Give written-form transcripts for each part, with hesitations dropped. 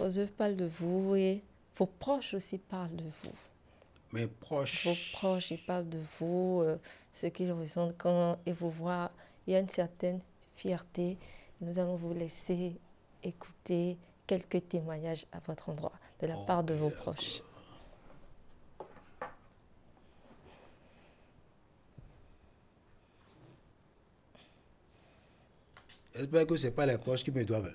Vos œuvres parlent de vous et vos proches aussi parlent de vous. Mes proches. Vos proches, ils parlent de vous, ce qu'ils ressentent quand ils vous voient. Il y a une certaine fierté. Nous allons vous laisser écouter quelques témoignages à votre endroit de la part de vos proches. J'espère que ce n'est pas les proches qui me doivent.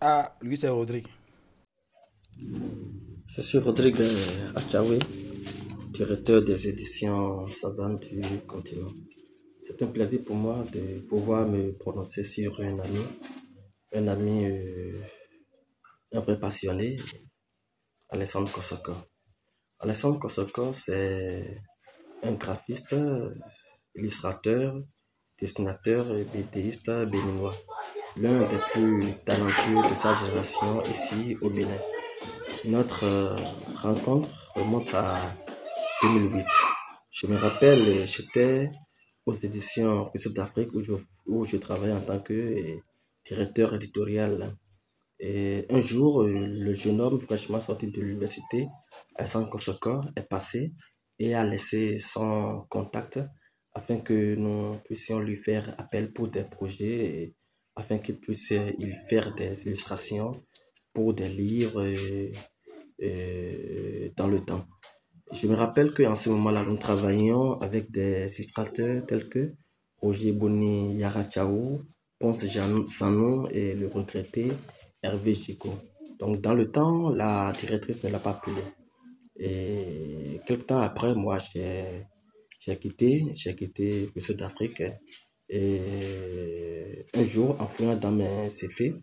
Ah, lui c'est Rodrigue. Je suis Rodrigue Achaoui, directeur des éditions Savantes du Continent. C'est un plaisir pour moi de pouvoir me prononcer sur un ami, un vrai passionné, Alessandre Kosoko. Alessandre Kosoko, c'est un graphiste, illustrateur, dessinateur et BDiste béninois, l'un des plus talentueux de sa génération ici au Bénin. Notre rencontre remonte à 2008. Je me rappelle, j'étais aux éditions Récit d'Afrique où je travaillais en tant que directeur éditorial. Et un jour, le jeune homme fraîchement sorti de l'université, Alessandre Kosoko, est passé et a laissé son contact afin que nous puissions lui faire appel pour des projets, et afin qu'il puisse y faire des illustrations pour des livres dans le temps. Je me rappelle qu'en ce moment-là, nous travaillions avec des illustrateurs tels que Roger Boni Yarachao, Ponce Sanon et le regretté Hervé Chico. Donc, dans le temps, la directrice ne l'a pas appelé. Et quelques temps après, moi, j'ai quitté le Sud-Afrique. Et un jour, en fouillant dans mes CV,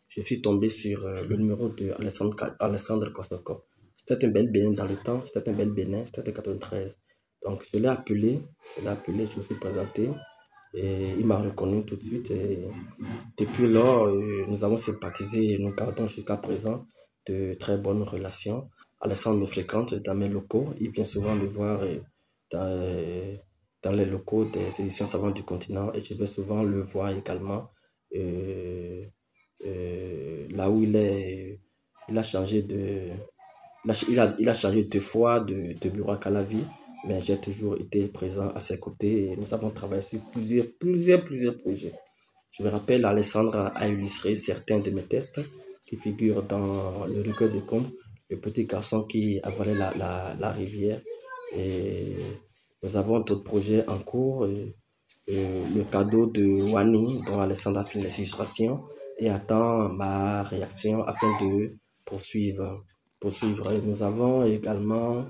je suis tombé sur le numéro de Alessandre Kosoko. C'était un bel Bénin dans le temps, c'était un bel Bénin, c'était en 93. Donc je l'ai appelé, je me suis présenté et il m'a reconnu tout de suite. Et depuis lors, nous avons sympathisé et nous gardons jusqu'à présent de très bonnes relations. Alessandre me fréquente dans mes locaux, il vient souvent me voir dans, dans les locaux des éditions Savantes du Continent et je vais souvent le voir également là où il est. Il a changé il a changé 2 fois de bureau à Calavi, mais j'ai toujours été présent à ses côtés et nous avons travaillé sur plusieurs projets. Je me rappelle, Alessandre a illustré certains de mes textes qui figurent dans le recueil de contes, le petit garçon qui avalait la rivière. Et nous avons d'autres projets en cours. Le cadeau de Wani, dont Alessandre a fait les illustrations, et attend ma réaction afin de poursuivre. Et nous avons également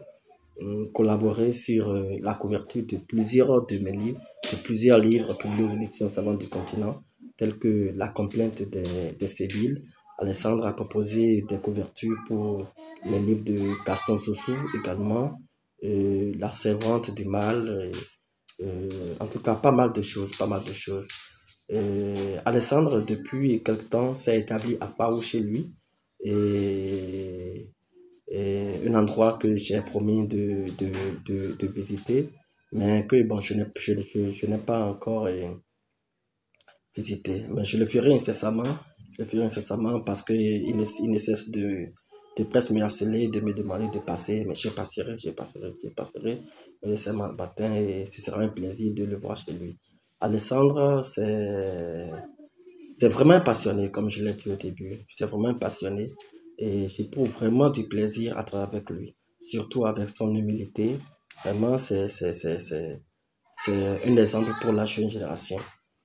collaboré sur la couverture de plusieurs de mes livres, de plusieurs livres publiés aux éditions Savantes du Continent, tels que La complainte des Séviles. Alessandre a proposé des couvertures pour les livres de Gaston Soussou également, La servante du mal, en tout cas pas mal de choses. Alessandre, depuis quelque temps, s'est établi à Pau chez lui, et un endroit que j'ai promis de visiter, mais que bon, je n'ai pas encore visité. Mais je le ferai incessamment. Parce qu'il ne cesse de presque me harceler, de me demander de passer. Mais je passerai nécessairement le matin et ce sera un plaisir de le voir chez lui. Alessandre, c'est vraiment un passionné, comme je l'ai dit au début. C'est vraiment un passionné et j'éprouve vraiment du plaisir à travailler avec lui, surtout avec son humilité. Vraiment, c'est un exemple pour la jeune génération.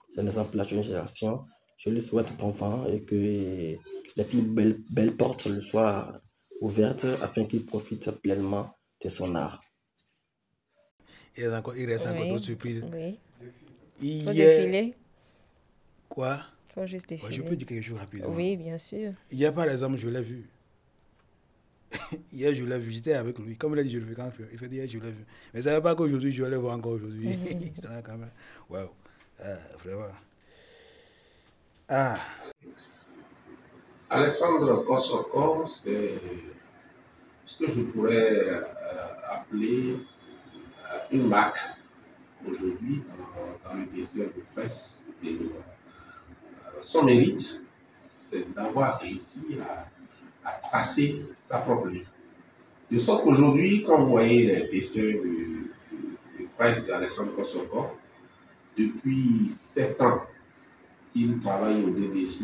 C'est un exemple pour la jeune génération. Je lui souhaite bon vent et que les plus belles portes lui soient ouvertes afin qu'il profite pleinement de son art. Il reste encore d'autres surprises. Oui. Il faut défiler. Quoi? Faut juste défiler. Je peux dire quelque chose rapidement. Oui, bien sûr. Hier, par exemple, je l'ai vu. Hier, je l'ai vu, j'étais avec lui. Comme il a dit, je le fais quand il fait hier, je l'ai vu. Mais ça ne veut pas qu'aujourd'hui, je vais le voir encore aujourd'hui. C'est là quand même. Waouh. Vraiment. Ah. Alessandre Kosoko, c'est ce que je pourrais appeler une marque aujourd'hui dans le désir de presse béninois. Son mérite, c'est d'avoir réussi à tracer sa propre ligne. De sorte qu'aujourd'hui, quand vous voyez les dessins de Prince d'Alessandro Kosoko, depuis 7 ans qu'il travaille au DDJ,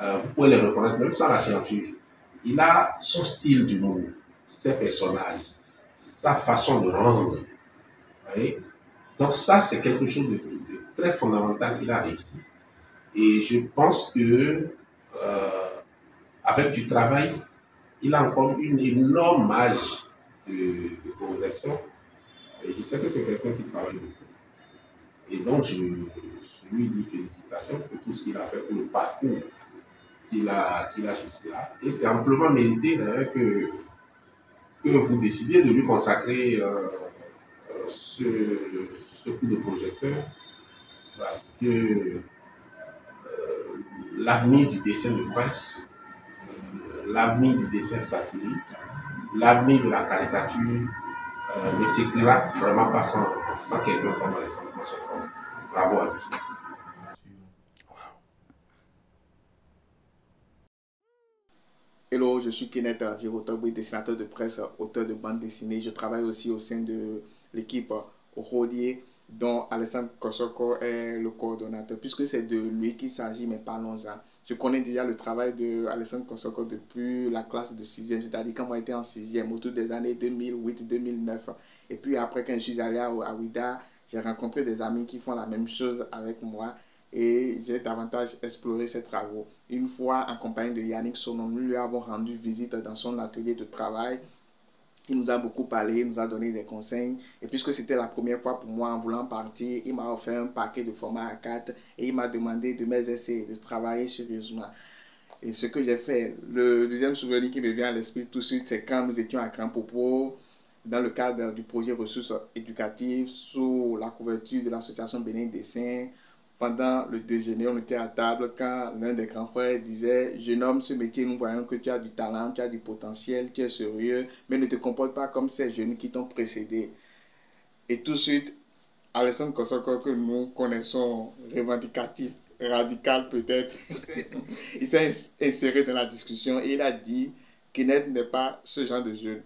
vous pouvez les reconnaître même sans la signature. Il a son style d'humour, ses personnages, sa façon de rendre. Vous voyez? Donc ça, c'est quelque chose de très fondamental qu'il a réussi. Et je pense que avec du travail, il a encore une énorme marge de progression. Et je sais que c'est quelqu'un qui travaille beaucoup. Et donc, je lui dis félicitations pour tout ce qu'il a fait, pour le parcours qu'il a jusque-là. Et c'est amplement mérité d'ailleurs que vous décidiez de lui consacrer ce coup de projecteur, parce que l'avenir du dessin de presse, l'avenir du dessin satirique, l'avenir de la caricature ne s'écrira vraiment pas sans quelqu'un comme Alessandro Kosoko. Bravo à lui. Hello, je suis Kenneth Virotogbe, dessinateur de presse, auteur de bande dessinée. Je travaille aussi au sein de l'équipe Rodier, dont Alessandro Kosoko est le coordonnateur. Puisque c'est de lui qu'il s'agit, mais parlons-en. Je connais déjà le travail d'Alessandro Kosoko depuis la classe de 6e, c'est-à-dire quand moi j'étais en 6e, autour des années 2008-2009. Et puis après, quand je suis allé à Ouida, j'ai rencontré des amis qui font la même chose avec moi. Et j'ai davantage exploré ses travaux. Une fois, en compagnie de Yannick Sonon, nous lui avons rendu visite dans son atelier de travail. Il nous a beaucoup parlé, il nous a donné des conseils. Et puisque c'était la première fois pour moi en voulant partir, il m'a offert un paquet de format A4 et il m'a demandé de m'essayer de travailler sérieusement. Et ce que j'ai fait, le deuxième souvenir qui me vient à l'esprit tout de suite, c'est quand nous étions à Grand Popo, dans le cadre du projet ressources éducatives, sous la couverture de l'association Bénin Dessin. Pendant le déjeuner, on était à table quand l'un des grands frères disait « Jeune homme, ce métier, nous voyons que tu as du talent, tu as du potentiel, tu es sérieux, mais ne te comporte pas comme ces jeunes qui t'ont précédé. » Et tout de suite, Alessandro Kosoko, que nous connaissons, revendicatif, radical peut-être, il s'est inséré dans la discussion et il a dit « Kenneth n'est pas ce genre de jeune. »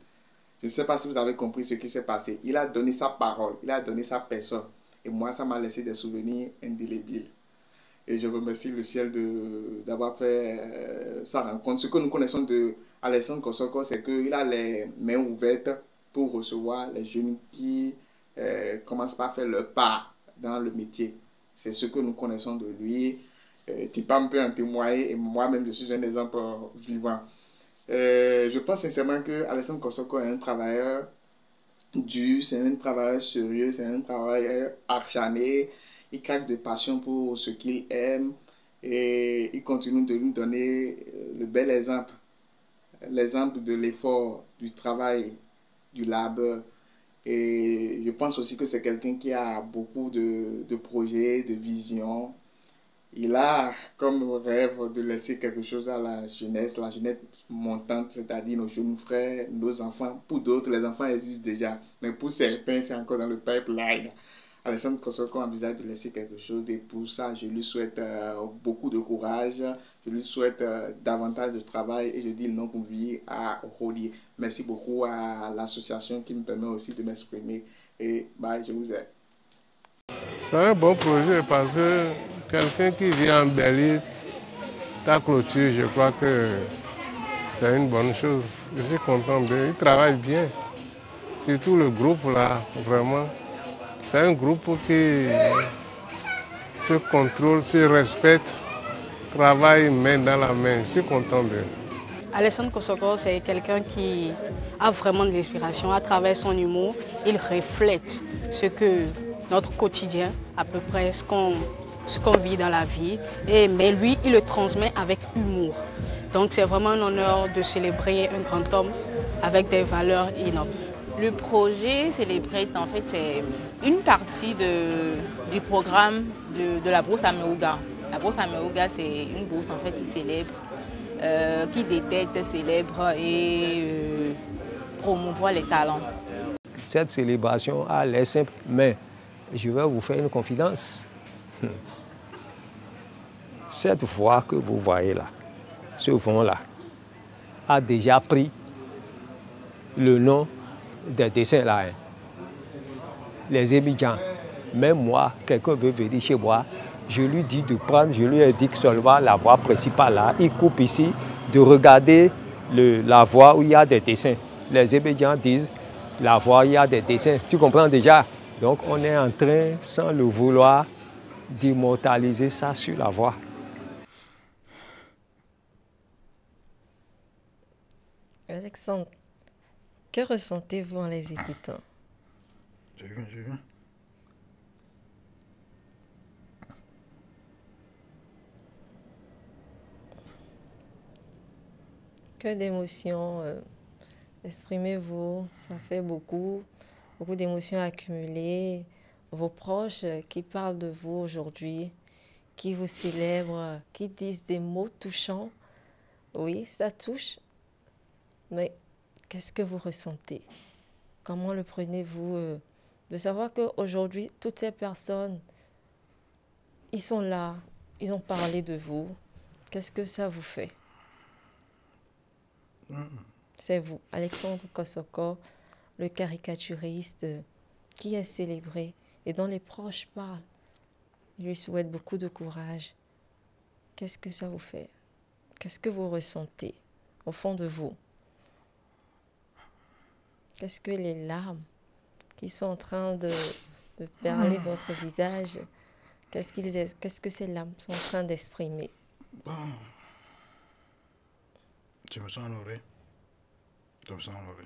Je ne sais pas si vous avez compris ce qui s'est passé. Il a donné sa parole, il a donné sa personne. Et moi, ça m'a laissé des souvenirs indélébiles. Et je remercie le ciel d'avoir fait sa rencontre. Ce que nous connaissons de Alessandro Kosoko, c'est qu'il a les mains ouvertes pour recevoir les jeunes qui commencent par faire leur part dans le métier. C'est ce que nous connaissons de lui. Tipam peut en témoigner et moi-même, je suis un exemple vivant. Je pense sincèrement que Alessandro Kosoko est un travailleur dur, c'est un travailleur sérieux, c'est un travailleur acharné. Il craque de passion pour ce qu'il aime et il continue de nous donner le bel exemple, l'exemple de l'effort, du travail, du labeur. Et je pense aussi que c'est quelqu'un qui a beaucoup de projets, de visions. Il a comme rêve de laisser quelque chose à la jeunesse montante, c'est-à-dire nos jeunes frères, nos enfants. Pour d'autres, les enfants existent déjà, mais pour certains, c'est encore dans le pipeline. Alessandro Kosoko envisage de laisser quelque chose et pour ça, je lui souhaite beaucoup de courage, je lui souhaite davantage de travail et je dis le nom convié à Rodier. Merci beaucoup à l'association qui me permet aussi de m'exprimer et bye, je vous aime. C'est un bon projet parce que quelqu'un qui vient embellir ta clôture, je crois que c'est une bonne chose. Je suis content il travaille bien. Surtout le groupe là, vraiment. C'est un groupe qui se contrôle, se respecte, travaille main dans la main. Je suis content d'eux. Alessandro Kosoko, c'est quelqu'un qui a vraiment de l'inspiration. À travers son humour, il reflète ce que notre quotidien, à peu près ce qu'on vit dans la vie. Mais lui, il le transmet avec humour. Donc c'est vraiment un honneur de célébrer un grand homme avec des valeurs énormes. Le projet Celebrate, en fait, c'est une partie du programme de la Brousse Améouga. La Brousse Améouga, c'est une bourse en fait qui célèbre, qui détecte, célèbre et promouvoit les talents. Cette célébration a l'air simple, mais je vais vous faire une confidence. cette voie que vous voyez là, ce vent-là, a déjà pris le nom des dessins là. Hein. Les Abidjan. Même moi, quelqu'un veut venir chez moi, je lui dis de prendre, je lui indique seulement la voie principale là. Il coupe ici, de regarder la voie où il y a des dessins. Les Abidjan disent la voie où il y a des dessins. Tu comprends déjà? Donc on est en train, sans le vouloir, d'immortaliser ça sur la voie. Alexandre, que ressentez-vous en les écoutant? Je viens. Que d'émotions exprimez-vous? Ça fait beaucoup d'émotions accumulées. Vos proches qui parlent de vous aujourd'hui, qui vous célèbrent, qui disent des mots touchants. Oui, ça touche. Mais qu'est-ce que vous ressentez? Comment le prenez-vous de savoir qu'aujourd'hui, toutes ces personnes, ils sont là, ils ont parlé de vous. Qu'est-ce que ça vous fait? C'est vous, Alexandre Kosoko, le caricaturiste qui est célébré et dont les proches parlent. Ils lui souhaitent beaucoup de courage. Qu'est-ce que ça vous fait? Qu'est-ce que vous ressentez au fond de vous? Qu'est-ce que les larmes qui sont en train de perler votre visage, qu'est-ce que ces larmes sont en train d'exprimer? Bon. Je me sens honoré. Je me sens honoré.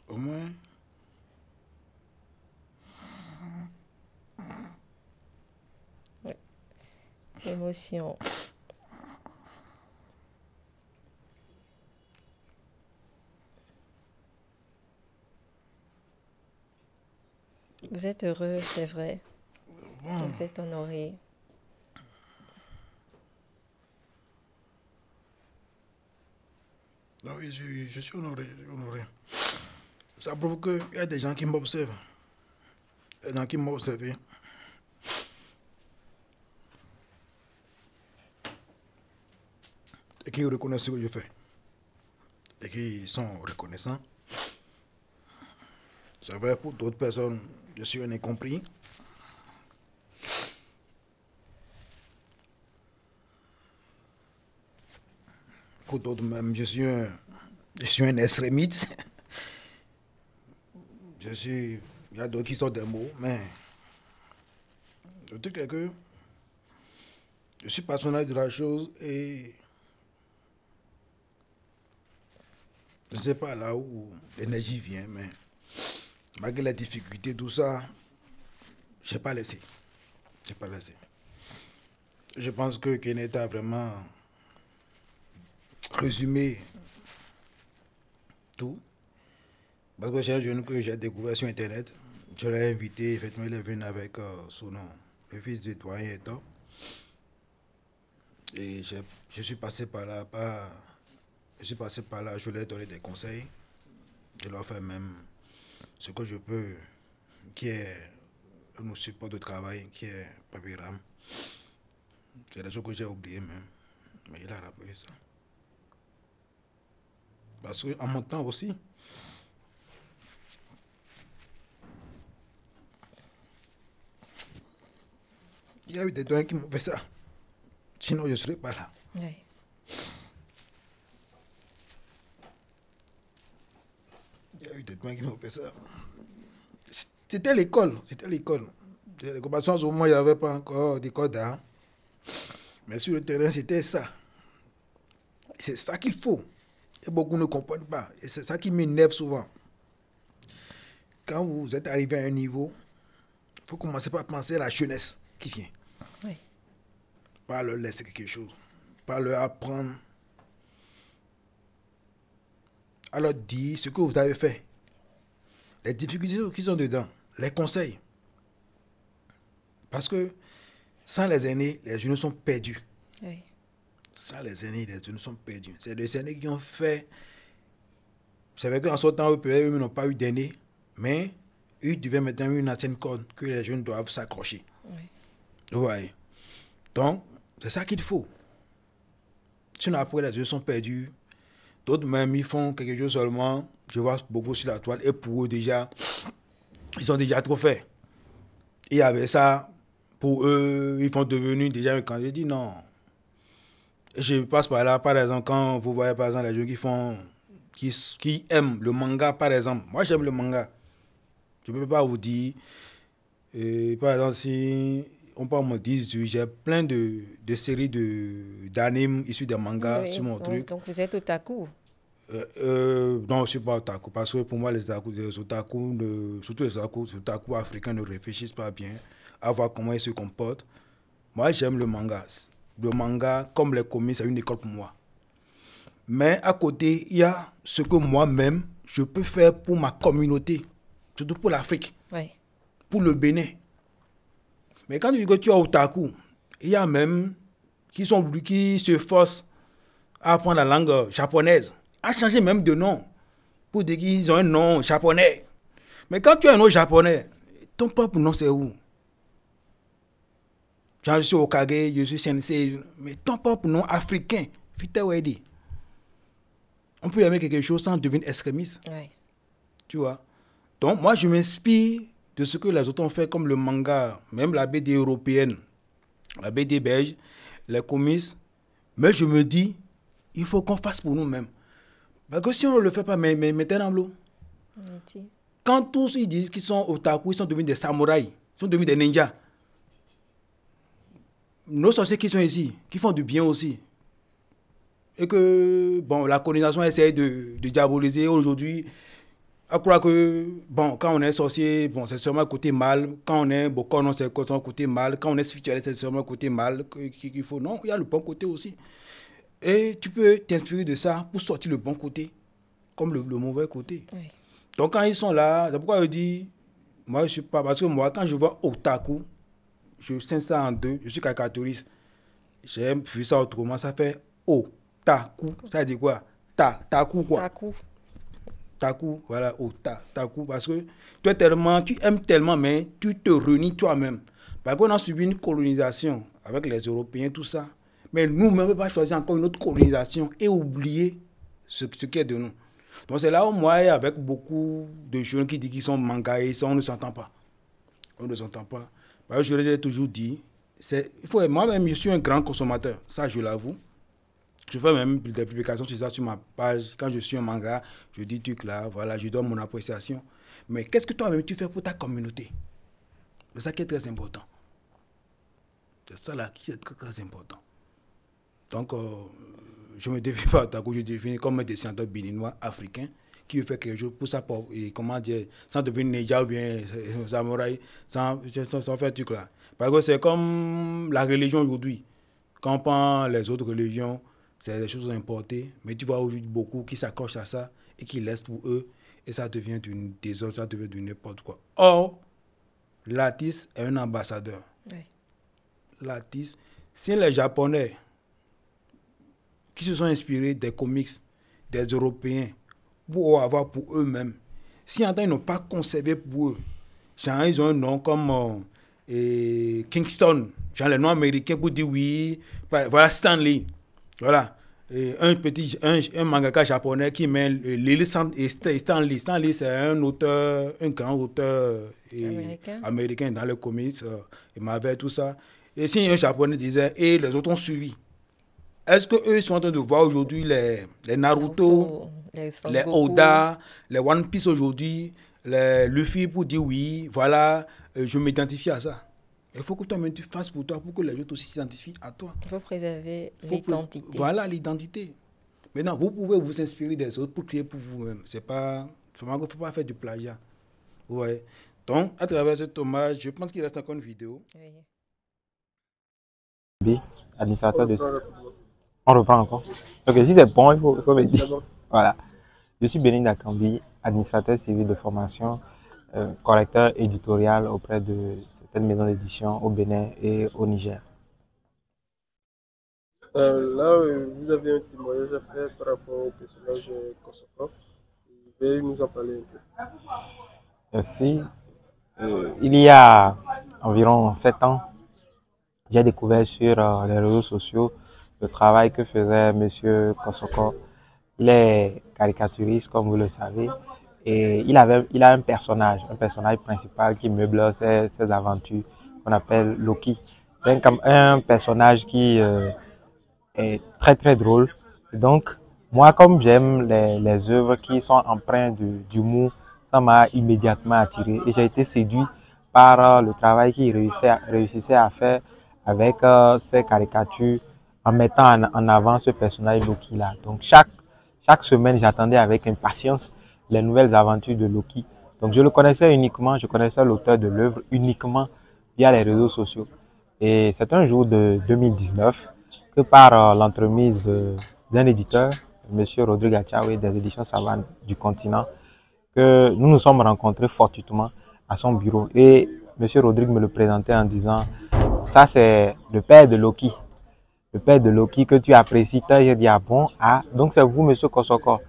Au moins, émotion. Vous êtes heureux, c'est vrai. bon. Vous êtes honoré. Non, oui, je suis honoré, Ça prouve qu'il y a des gens qui m'observent. Il y a des gens qui m'ont observé. Et qui reconnaissent ce que je fais. Et qui sont reconnaissants. C'est vrai, pour d'autres personnes, je suis un incompris. Pour d'autres même, je suis un extrémiste. Il y a d'autres qui sortent des mots, mais le truc est que je suis passionné de la chose et je ne sais pas là où l'énergie vient, mais malgré les difficultés, tout ça, je n'ai pas laissé. Je pense que Kenneth a vraiment résumé tout. Parce que c'est un jeune que j'ai découvert sur Internet. Je l'ai invité, effectivement, il est venu avec son nom, le fils du doyen et tout. Et je suis passé par là, je lui ai donné des conseils. Je leur fais même ce que je peux, qui est un support de travail, qui est Papiram. C'est des choses que j'ai oubliées même. Mais il a rappelé ça. Parce qu'en mon temps aussi, il y a eu des doyens qui m'ont fait ça. Sinon, je ne serais pas là. Oui. Il y a eu des doyens qui m'ont fait ça. C'était l'école. Parce qu'en ce moment, il n'y avait pas encore d'école d'art. Mais sur le terrain, c'était ça. C'est ça qu'il faut. Et beaucoup ne comprennent pas. Et c'est ça qui m'énerve souvent. Quand vous êtes arrivé à un niveau, il faut commencer par penser à la jeunesse qui vient. Oui. Pas leur laisser quelque chose. Pas leur apprendre. À leur dire ce que vous avez fait. Les difficultés qui sont dedans. Les conseils. Parce que sans les aînés, les jeunes sont perdus. Oui. Sans les aînés, les jeunes sont perdus. C'est des aînés qui ont fait. C'est vrai qu'en ce temps, eux n'ont pas eu d'aînés, mais il devient maintenant une ancienne corde que les jeunes doivent s'accrocher. Oui. Vous voyez. Donc, c'est ça qu'il faut. Sinon, après, les jeunes sont perdus. D'autres même, ils font quelque chose seulement. Je vois beaucoup sur la toile. Et pour eux, déjà, ils sont déjà trop faits. Et avec ça, pour eux, ils vont devenir déjà un candidat. Je dis non. Je passe par là, par exemple, quand vous voyez par exemple les jeux qui aiment le manga, par exemple. Moi, j'aime le manga. Je ne peux pas vous dire, par exemple, si on parle de 18, j'ai plein de séries d'animes issus des mangas sur mon truc. Donc, vous êtes otaku? Non, je ne suis pas otaku, parce que pour moi, les otaku, surtout les otaku africains ne réfléchissent pas bien à voir comment ils se comportent. Moi, j'aime le manga. Le manga, comme les comics, c'est une école pour moi. Mais à côté, il y a ce que moi-même, je peux faire pour ma communauté, surtout pour l'Afrique, pour le Bénin. Mais quand tu dis que tu es otaku, il y a même qui se forcent à apprendre la langue japonaise, à changer même de nom, pour dire qu'ils ont un nom japonais. Mais quand tu as un nom japonais, ton propre nom c'est où? Genre, je suis Okage, je suis Sensei, mais ton propre nom africain, Fitawedi. On peut aimer quelque chose sans devenir extrémiste. Ouais. Tu vois? Donc, moi, je m'inspire de ce que les autres ont fait, comme le manga, même la BD européenne, la BD belge, les comics. Mais je me dis, il faut qu'on fasse pour nous-mêmes. Parce que si on ne le fait pas, mettez dans l'eau. Quand tous ils disent qu'ils sont otaku, ils sont devenus des samouraïs, ils sont devenus des ninjas. Nos sorciers qui sont ici, qui font du bien aussi. Et que, bon, la colonisation essaie de diaboliser aujourd'hui. À croire que, bon, quand on est sorcier, bon, c'est seulement le côté mal. Quand on est bokon, c'est le côté mal. Quand on est spirituel, c'est seulement le côté mal qu'il faut. Non, il y a le bon côté aussi. Et tu peux t'inspirer de ça pour sortir le bon côté, comme le mauvais côté. Oui. Donc, quand ils sont là, c'est pourquoi je dis, moi, je suis pas, parce que moi, quand je vois otaku, je scinde ça en deux, je suis caricaturiste. J'ai vu ça autrement, ça fait otaku. Ça veut dire quoi? Taku quoi? Taku, voilà, taku. Parce que tu aimes tellement, mais tu te renies toi-même. Parce qu'on a subi une colonisation avec les Européens, tout ça. Mais nous-mêmes, on ne peut pas choisir encore une autre colonisation et oublier ce qui est de nous. Donc c'est là où moi, avec beaucoup de jeunes qui disent qu'ils sont mangaïs, on ne s'entend pas. On ne s'entend pas. Parce que je l'ai toujours dit, moi-même, je suis un grand consommateur, ça je l'avoue. Je fais même des publications sur ça sur ma page. Quand je suis un manga, je dis truc là, voilà, je donne mon appréciation. Mais qu'est-ce que toi-même tu fais pour ta communauté? C'est ça qui est très important. C'est ça là qui est très, très important. Donc, je me définis pas otaku, je me définis comme un dessinateur béninois africain qui veut faire quelque chose pour ça, comment dire, sans devenir ninja ou bien samouraï, sans faire truc là. Parce que c'est comme la religion aujourd'hui. Quand on prend les autres religions, c'est des choses importées, mais tu vois aujourd'hui beaucoup qui s'accrochent à ça et qui laissent pour eux, et ça devient du désordre, ça devient du n'importe quoi. Or, l'artiste est un ambassadeur. Oui. L'artiste, si les Japonais qui se sont inspirés des comics des Européens pour avoir pour eux-mêmes, si en temps ils n'ont pas conservé pour eux, genre ils ont un nom comme Kingston, genre les noms américains pour dire oui, voilà Stan Lee. Voilà, un mangaka japonais qui met Lily Stan Lee. Stan Lee, c'est un grand auteur américain dans les comics, Marvel, tout ça. Et si un japonais disait, et les autres ont suivi, est-ce qu'eux sont en train de voir aujourd'hui les Naruto, les Oda, les One Piece aujourd'hui, les Luffy pour dire oui, voilà, je m'identifie à ça. Il faut que toi-même tu fasses pour toi, pour que les autres aussi s'identifient à toi. Il faut préserver l'identité. Voilà l'identité. Maintenant, vous pouvez vous inspirer des autres pour créer pour vous-même. Il ne faut pas faire du plagiat. Ouais. Donc, à travers cet hommage, je pense qu'il reste encore une vidéo. Oui. Administrateur de... On reprend encore. Ok, si c'est bon, il faut me dire. Voilà. Je suis Bénin Dakambi, administrateur civil de formation, correcteur éditorial auprès de certaines maisons d'édition au Bénin et au Niger. Là, vous avez un témoignage à faire par rapport au personnage Kosoko. Vous pouvez nous en parler un peu. Merci. Il y a environ 7 ans, j'ai découvert sur les réseaux sociaux le travail que faisait Monsieur Kosoko. Il est caricaturiste, comme vous le savez, et il a un personnage principal qui meuble ses aventures, qu'on appelle Loki. C'est un personnage qui est très très drôle. Et donc, moi, comme j'aime les œuvres qui sont empreintes d'humour, ça m'a immédiatement attiré et j'ai été séduit par le travail qu'il réussissait à faire avec ses caricatures en mettant en avant ce personnage Loki-là. Donc, chaque semaine, j'attendais avec impatience les nouvelles aventures de Loki. Donc, je connaissais l'auteur de l'œuvre uniquement via les réseaux sociaux. Et c'est un jour de 2019 que par l'entremise d'un éditeur, Monsieur Rodrigue Achawe des éditions Savane du Continent, que nous nous sommes rencontrés fortuitement à son bureau. Et Monsieur Rodrigue me le présentait en disant, ça c'est le père de Loki. Le père de Loki que tu apprécies tant. J'ai dit, ah bon, ah, donc c'est vous, Monsieur Kosoko.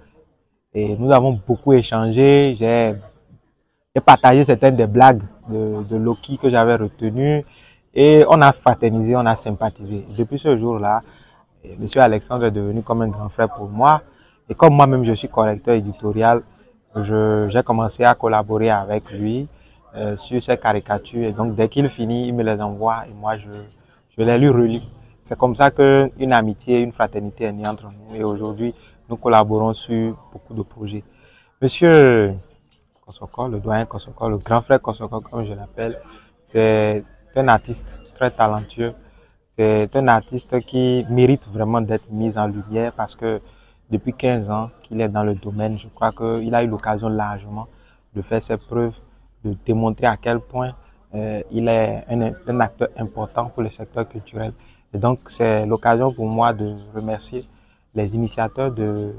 Et nous avons beaucoup échangé. J'ai partagé certaines des blagues de Loki que j'avais retenues. Et on a fraternisé, on a sympathisé. Depuis ce jour-là, Monsieur Alexandre est devenu comme un grand frère pour moi. Et comme moi-même, je suis correcteur éditorial, j'ai commencé à collaborer avec lui sur ses caricatures. Et donc, dès qu'il finit, il me les envoie et moi, je les lui relis. C'est comme ça qu'une amitié, une fraternité est née entre nous. Et aujourd'hui, nous collaborons sur beaucoup de projets. Monsieur Kosoko, le doyen Kosoko, le grand frère Kosoko, comme je l'appelle, c'est un artiste très talentueux. C'est un artiste qui mérite vraiment d'être mis en lumière parce que depuis 15 ans qu'il est dans le domaine, je crois qu'il a eu l'occasion largement de faire ses preuves, de démontrer à quel point il est un acteur important pour le secteur culturel. Et donc, c'est l'occasion pour moi de remercier les initiateurs de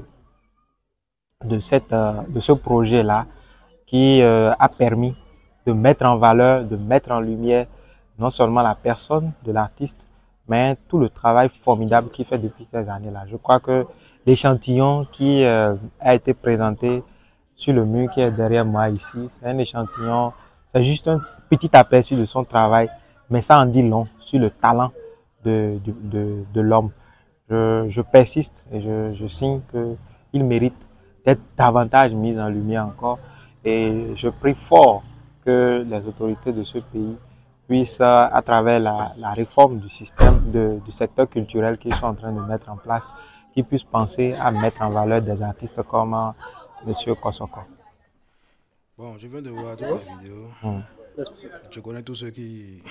ce projet-là qui a permis de mettre en valeur, de mettre en lumière non seulement la personne de l'artiste, mais tout le travail formidable qu'il fait depuis ces années-là. Je crois que l'échantillon qui a été présenté sur le mur qui est derrière moi ici, c'est un échantillon, c'est juste un petit aperçu de son travail, mais ça en dit long sur le talent de l'homme. Je persiste et je signe qu'il mérite d'être davantage mis en lumière encore. Et je prie fort que les autorités de ce pays puissent, à travers la réforme du système du secteur culturel qu'ils sont en train de mettre en place, qu'ils puissent penser à mettre en valeur des artistes comme Monsieur Kosoko. Bon, je viens de voir toute la vidéo. Je connais tous ceux qui...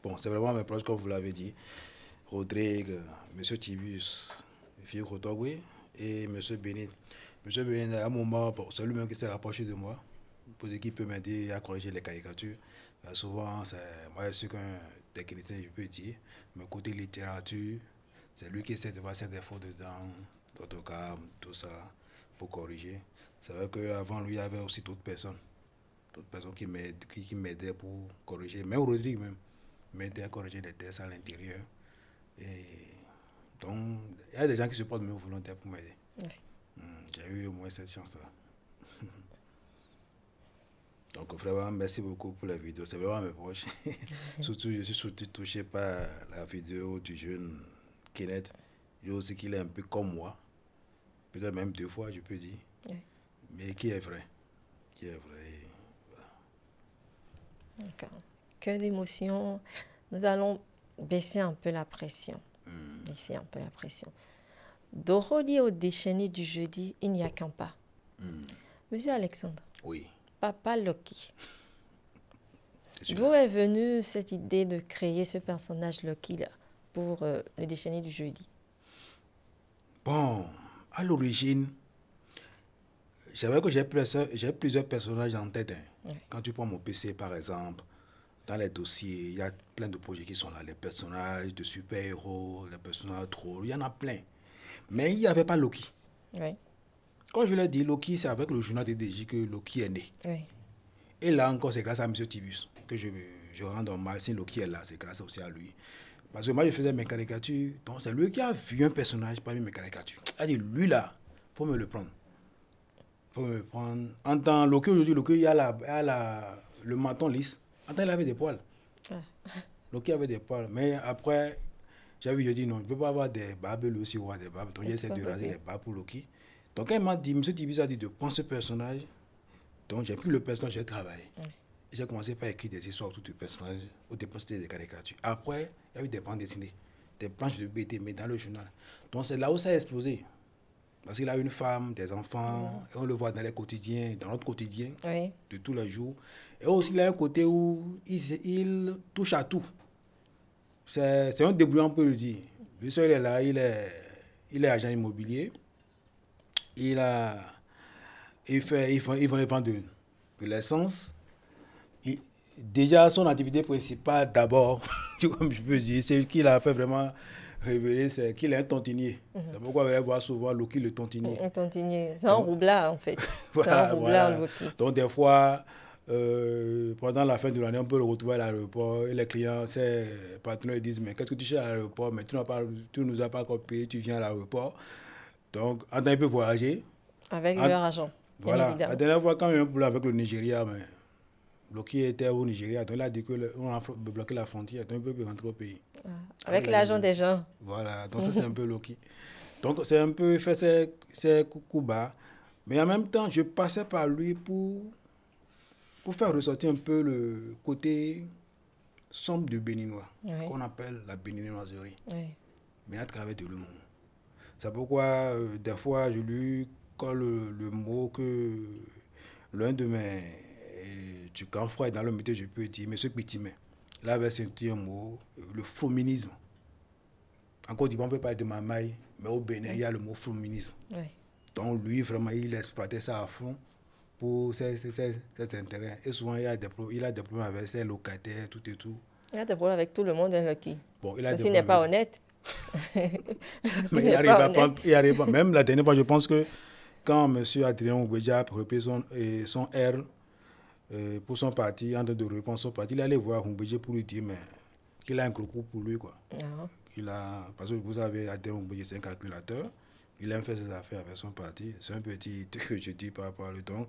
Bon, c'est vraiment mes proches, comme vous l'avez dit. Rodrigue, Monsieur Tibius, Fille Kotogwe et Monsieur Bénin. Monsieur Bénin, à un moment, bon, c'est lui-même qui s'est rapproché de moi pour dire qu'il peut m'aider à corriger les caricatures. Souvent, moi je suis qu'un technicien, je peux dire, mais côté littérature, c'est lui qui essaie de voir ses défauts dedans, l'orthographe, tout ça, pour corriger. C'est vrai qu'avant lui, il y avait aussi d'autres personnes qui m'aidaient pour corriger, même Rodrigue même, m'aidait à corriger les textes à l'intérieur. Et donc, il y a des gens qui se portent même volontaires pour m'aider. J'ai eu au moins cette chance-là. Donc vraiment, merci beaucoup pour la vidéo. C'est vraiment mes proches. Surtout, je suis surtout touché par la vidéo du jeune Kenneth. Je sais aussi qu'il est un peu comme moi. Peut-être même 2 fois, je peux dire. Mais qui est vrai. Qui est vrai. Voilà. D'accord. Que d'émotions. Nous allons baisser un peu la pression. Baisser un peu la pression. D'Orolier au déchaîné du jeudi, il n'y a qu'un pas. Monsieur Alexandre. Oui. Papa Loki. D'où est venue cette idée de créer ce personnage Loki là, pour le déchaîné du jeudi? Bon, à l'origine, j'avais que j'ai plusieurs personnages en tête. Quand tu prends mon PC par exemple, dans les dossiers, il y a plein de projets qui sont là. Les personnages de super-héros, les personnages drôles, il y en a plein. Mais il n'y avait pas Loki. Quand je l'ai dit, Loki, c'est avec le journal des DJ que Loki est né. Et là encore, c'est grâce à M. Tibius que je rends hommage. Si Loki est là, c'est grâce aussi à lui. Parce que moi, je faisais mes caricatures. Donc, c'est lui qui a vu un personnage parmi mes caricatures. Il a dit, lui là, il faut me le prendre. Il faut me le prendre. En tant Loki, aujourd'hui, Loki, il a le menton lisse. Attends, il avait des poils. Ah. Loki avait des poils. Mais après, j'avais je dis non, je ne peux pas avoir des barbes, lui aussi avoir des barbes. Donc j'essaie de raser les barbes pour Loki. Donc quand il m'a dit, M. Tibis a dit de prendre ce personnage, donc j'ai pris le personnage, j'ai travaillé. J'ai commencé par écrire des histoires autour du personnage, au départ c'était des caricatures. Après, il y a eu des bandes dessinées, des planches de BD, mais dans le journal. Donc c'est là où ça a explosé. Parce qu'il a une femme, des enfants, et on le voit dans les quotidiens, dans notre quotidien, de tous les jours. Et aussi, il a un côté où il touche à tout. C'est un débrouillant, on peut le dire. Lui seul, il est là, il est agent immobilier. Il vend de l'essence. Déjà, son activité principale, d'abord, comme je peux dire, c'est qu'il a fait vraiment révéler, c'est qu'il est un tontinier. C'est pourquoi vous allez voir souvent Loki le tontinier. Un tontinier. C'est un roublard, en fait. Voilà, c'est un roublard, voilà. Loki. Donc, des fois, pendant la fin de l'année, on peut le retrouver à l'aéroport et les clients, ses partenaires, ils disent, mais qu'est-ce que tu cherches à l'aéroport? Mais tu ne nous as pas encore payé, tu viens à l'aéroport. Donc, en temps, il peut voyager. Avec leur argent. Voilà. Évidemment. La dernière fois, quand il y a eu un problème avec le Nigeria, mais Loki était au Nigeria, donc il a dit qu'on a bloqué la frontière, donc il peut rentrer au pays. Avec l'argent des gens. Voilà, donc ça c'est un peu Loki. Donc c'est un peu, il fait ses coups bas, mais en même temps, je passais par lui pour faire ressortir un peu le côté sombre du béninois, qu'on appelle la béninoiserie, mais à travers de l'humour. C'est pourquoi, des fois, je lui colle le mot que l'un de mes grand frère dans le métier, je peux dire, M. Pitimé, là avait senti un mot, le féminisme. En Côte d'Ivoire, on peut parler de Mamaï, mais au Bénin, il y a le mot féminisme. Donc lui, vraiment, il exploitait ça à fond pour ses intérêts. Et souvent, il a des problèmes avec ses locataires, tout et tout. Il a des problèmes avec tout le monde, hein, Loki. Bon, il a parce qu'il n'est pas honnête. Mais il arrive à prendre, même la dernière fois, je pense que quand M. Adrien Oubedja a repris son R pour son parti, en train de répondre son parti, il allait voir Oubedja pour lui dire qu'il a un gros coup pour lui, quoi. Parce que vous savez, Adrien Oubedja, c'est un calculateur. Il aime faire ses affaires avec son parti. C'est un petit truc que je dis par rapport à le temps.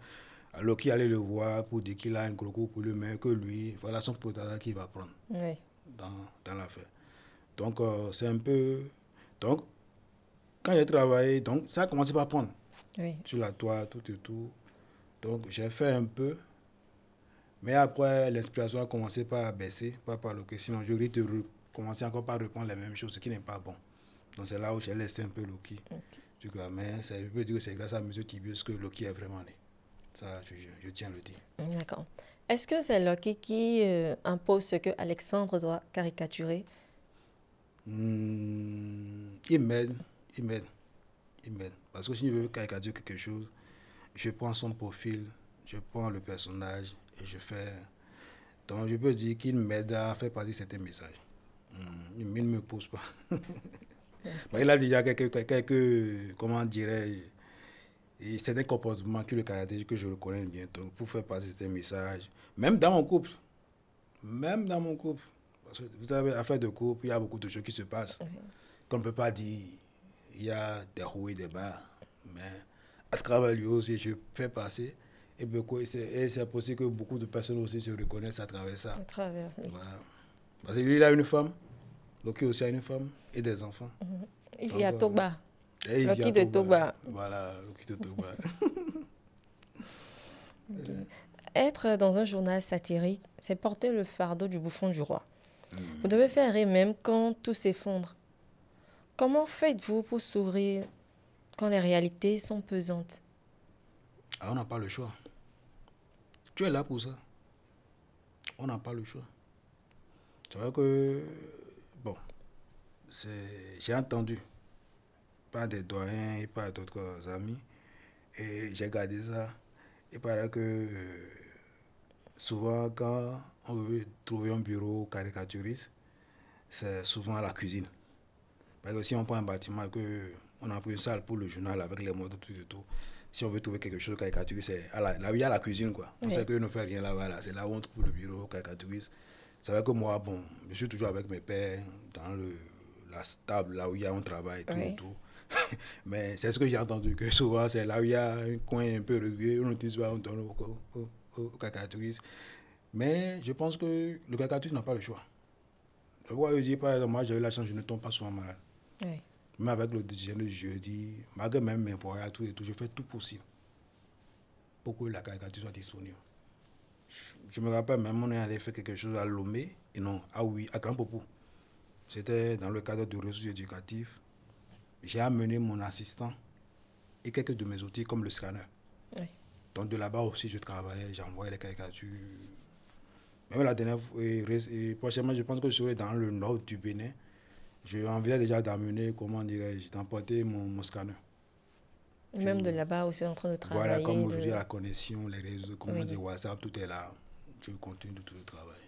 Alors qu'il allait le voir pour dire qu'il a un gros coup pour lui, mais que lui, voilà son potentiel qu'il va prendre dans l'affaire. Donc, c'est un peu... Donc, quand j'ai travaillé, donc, ça a commencé par prendre. Sur la toile, tout et tout. Donc, j'ai fait un peu. Mais après, l'inspiration a commencé par baisser, pas par le que sinon, je risque de commencer encore par reprendre les mêmes choses, ce qui n'est pas bon. Donc, c'est là où j'ai laissé un peu Loki. Mais je peux dire que c'est grâce à M. Tibius que Loki est vraiment né. Ça, je tiens à le dire. D'accord. Est-ce que c'est Loki qui impose ce que Alexandre doit caricaturer? Il m'aide. Parce que si je veux caricaturer quelque chose, je prends son profil, je prends le personnage et je fais... Donc je peux dire qu'il m'aide à faire passer certains messages. Il ne me pose pas. Il a déjà quelques comment dirais-je, certains comportements qui le caractérisent, que je le connais bien, donc pour faire passer certains messages. Même dans mon couple. Parce que vous savez, affaire de couple, il y a beaucoup de choses qui se passent. Qu'on ne peut pas dire, il y a des hauts et des bas. Mais à travers lui aussi, je fais passer. Et c'est possible que beaucoup de personnes aussi se reconnaissent à travers ça. Voilà. Parce que lui, il a une femme. Loki aussi a une femme et des enfants. Il vit à Togba. Loki de Togba. Voilà, Loki de Togba. Être dans un journal satirique, c'est porter le fardeau du bouffon du roi. Vous devez faire rire même quand tout s'effondre. Comment faites-vous pour sourire quand les réalités sont pesantes? On n'a pas le choix. Tu es là pour ça. On n'a pas le choix. Tu vois que, bon, j'ai entendu par des doyens et par d'autres amis, et j'ai gardé ça. Il paraît que souvent, quand on veut trouver un bureau caricaturiste, c'est souvent à la cuisine. Parce que si on prend un bâtiment et qu'on a pris une salle pour le journal avec les modes, tout et tout, si on veut trouver quelque chose de caricaturiste, c'est là où il y a la cuisine, quoi. On sait qu'on ne fait rien là-bas, là. C'est là où on trouve le bureau caricaturiste. C'est vrai que moi, bon, je suis toujours avec mes pères dans la table, là où il y a un travail, tout et tout. Mais c'est ce que j'ai entendu, que souvent, c'est là où il y a un coin un peu reculé, on utilise, on donne au caricaturiste. Mais je pense que le caricaturiste n'a pas le choix. Je vois, je dis, par exemple, moi j'ai eu la chance, je ne tombe pas souvent malade. Oui. Même avec le déjeuner du jeudi, malgré même mes voyages et tout, je fais tout possible pour que la caricature soit disponible. Je me rappelle même, on est allé faire quelque chose à Lomé, et non, à Grand Popo. C'était dans le cadre de ressources éducatives. J'ai amené mon assistant et quelques de mes outils comme le scanner. Oui. Donc de là-bas aussi, je travaillais, j'envoyais les caricatures. Même la dernière fois, et prochainement, je pense que je serai dans le nord du Bénin. Je envisage déjà d'amener, comment dirais-je, d'emporter mon scanner. Même de là-bas aussi en train de travailler. Voilà, comme aujourd'hui, la connexion, les réseaux, comment dire, WhatsApp, tout est là. Je continue de tout le travail.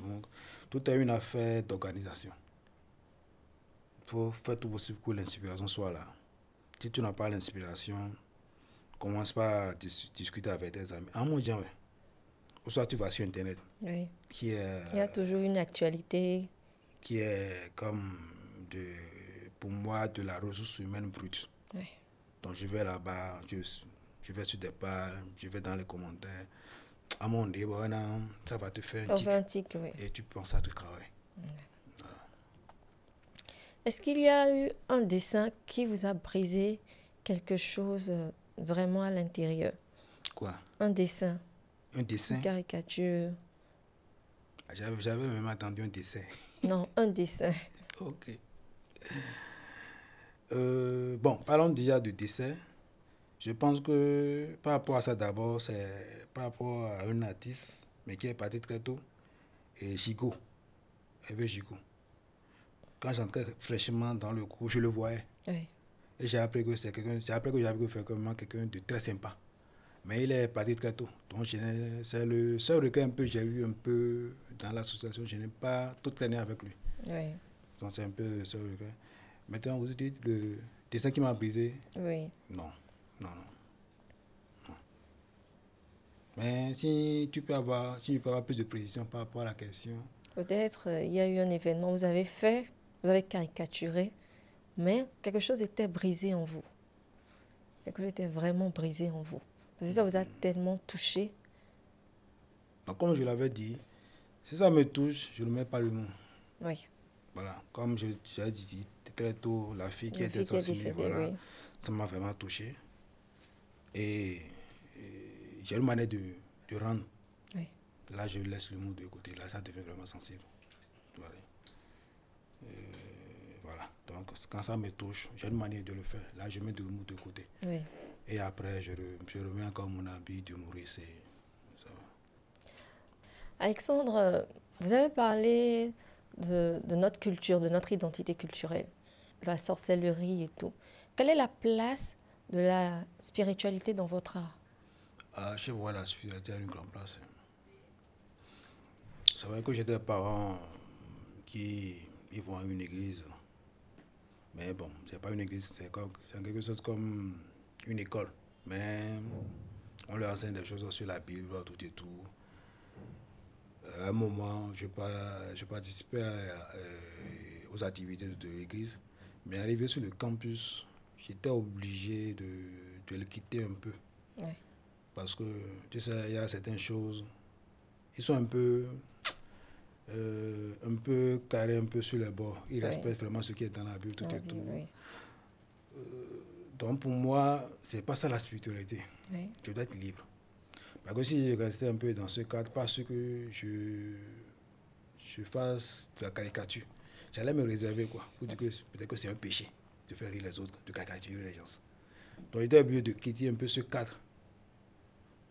Donc, tout est une affaire d'organisation. Il faut faire tout possible pour que l'inspiration soit là. Si tu n'as pas l'inspiration, commence pas à discuter avec tes amis. En mon genre, ou soit tu vas sur Internet. Oui. Il y a toujours une actualité. Qui est comme, pour moi, de la ressource humaine brute. Oui. Donc je vais là-bas, je vais sur des pages, je vais dans les commentaires. À mon niveau, ça va te faire un tic. Oui. Et tu penses à ton travail. Voilà. Est-ce qu'il y a eu un dessin qui vous a brisé quelque chose vraiment à l'intérieur? Quoi? Un dessin. Un dessin? Une caricature. J'avais même attendu un dessin. Non, un dessin. Ok. Bon, parlons déjà du dessin. Je pense que par rapport à ça d'abord, c'est par rapport à un artiste, mais qui est parti très tôt, et Gigo, Hervé Gigo. Quand j'entrais fraîchement dans le cours, je le voyais. Oui. Et j'ai appris que c'est quelqu'un, c'est après que j'ai appris que c'est quelqu'un de très sympa. Mais il est parti très tôt. Donc c'est le seul recueil un peu j'ai eu un peu dans l'association. Je n'ai pas tout traîné avec lui. Oui. Donc c'est un peu le seul recueil. Maintenant, vous dites le dessin qui m'a brisé. Oui. Non. Mais si tu peux avoir plus de précision par rapport à la question. Peut-être il y a eu un événement, vous avez caricaturé, mais quelque chose était brisé en vous. Quelque chose était vraiment brisé en vous. Parce que ça vous a tellement touché. Donc, comme je l'avais dit, si ça me touche, je ne mets pas le mot. Oui. Voilà, comme j'ai dit très tôt, la fille qui était sensible, voilà, oui. Ça m'a vraiment touché. Et j'ai une manière de rendre. Oui. Là, je laisse le mot de côté. Là, ça devient vraiment sensible. Voilà. Voilà. Donc, quand ça me touche, j'ai une manière de le faire. Là, je mets le mot de côté. Oui. Et après, je remets encore mon habit d'humoriste. Ça va. Alexandre, vous avez parlé de notre culture, de notre identité culturelle, de la sorcellerie et tout. Quelle est la place de la spiritualité dans votre art? Chez moi, la spiritualité a une grande place. C'est vrai que j'ai des parents qui vont à une église. Mais bon, c'est pas une église, c'est quelque chose comme une école. Mais on leur enseigne des choses sur la Bible, tout et tout. À un moment, je participais aux activités de l'église. Mais arrivé sur le campus, j'étais obligé de le quitter un peu. Ouais. Parce que, tu sais, il y a certaines choses, ils sont un peu carrés, un peu sur les bords. Ils respectent vraiment ce qui est dans la Bible, tout et tout. Oui. Donc pour moi, c'est pas ça la spiritualité. Oui. Je dois être libre. Parce que si je restais un peu dans ce cadre, parce que je fasse de la caricature, j'allais me réserver quoi, pour dire que peut-être que c'est un péché de faire rire les autres, de caricaturer les gens. Donc j'étais obligé de quitter un peu ce cadre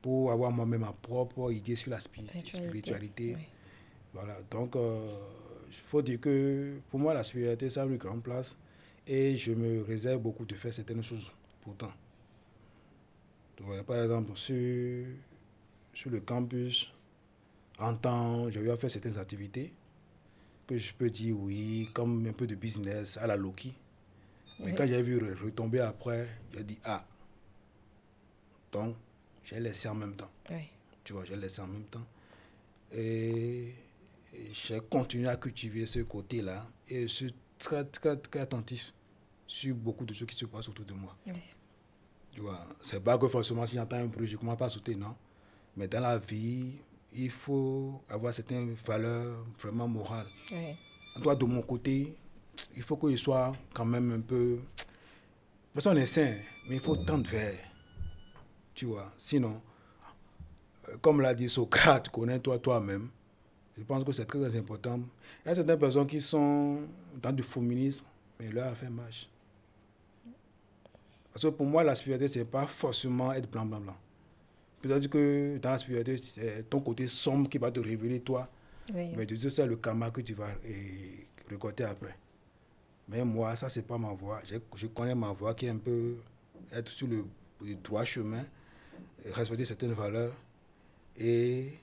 pour avoir moi-même ma propre idée sur la spiritualité. Oui. Voilà, donc il faut dire que pour moi la spiritualité ça a une grande place et je me réserve beaucoup de faire certaines choses pourtant. Donc, par exemple sur le campus, j'ai eu à faire certaines activités que je peux dire oui, comme un peu de business à la Loki. Mais quand j'ai vu retomber après, j'ai dit ah. Donc, j'ai laissé en même temps. Oui. Tu vois, j'ai laissé en même temps. Et j'ai continué à cultiver ce côté-là et je suis très, très, très attentif sur beaucoup de choses qui se passent autour de moi. Oui. Tu vois, c'est pas que forcément si j'entends un bruit, je ne commence pas à sauter, non. Mais dans la vie, il faut avoir certaines valeurs vraiment morales. Oui. Toi, de mon côté, il faut qu'il soit quand même un peu... Parce qu'on est sain, mais il faut tendre vers. Tu vois, sinon, comme l'a dit Socrate, connais-toi toi-même. Je pense que c'est très, très important. Il y a certaines personnes qui sont dans du féminisme, mais leur affaire marche. Parce que pour moi, la spiritualité, ce n'est pas forcément être blanc, blanc, blanc. Peut-être que dans la spiritualité, c'est ton côté sombre qui va te révéler toi. Oui. Mais de Dieu, c'est le karma que tu vas récolter après. Mais moi, ça, c'est pas ma voie. Je connais ma voie qui est un peu être sur le droit chemin, respecter certaines valeurs et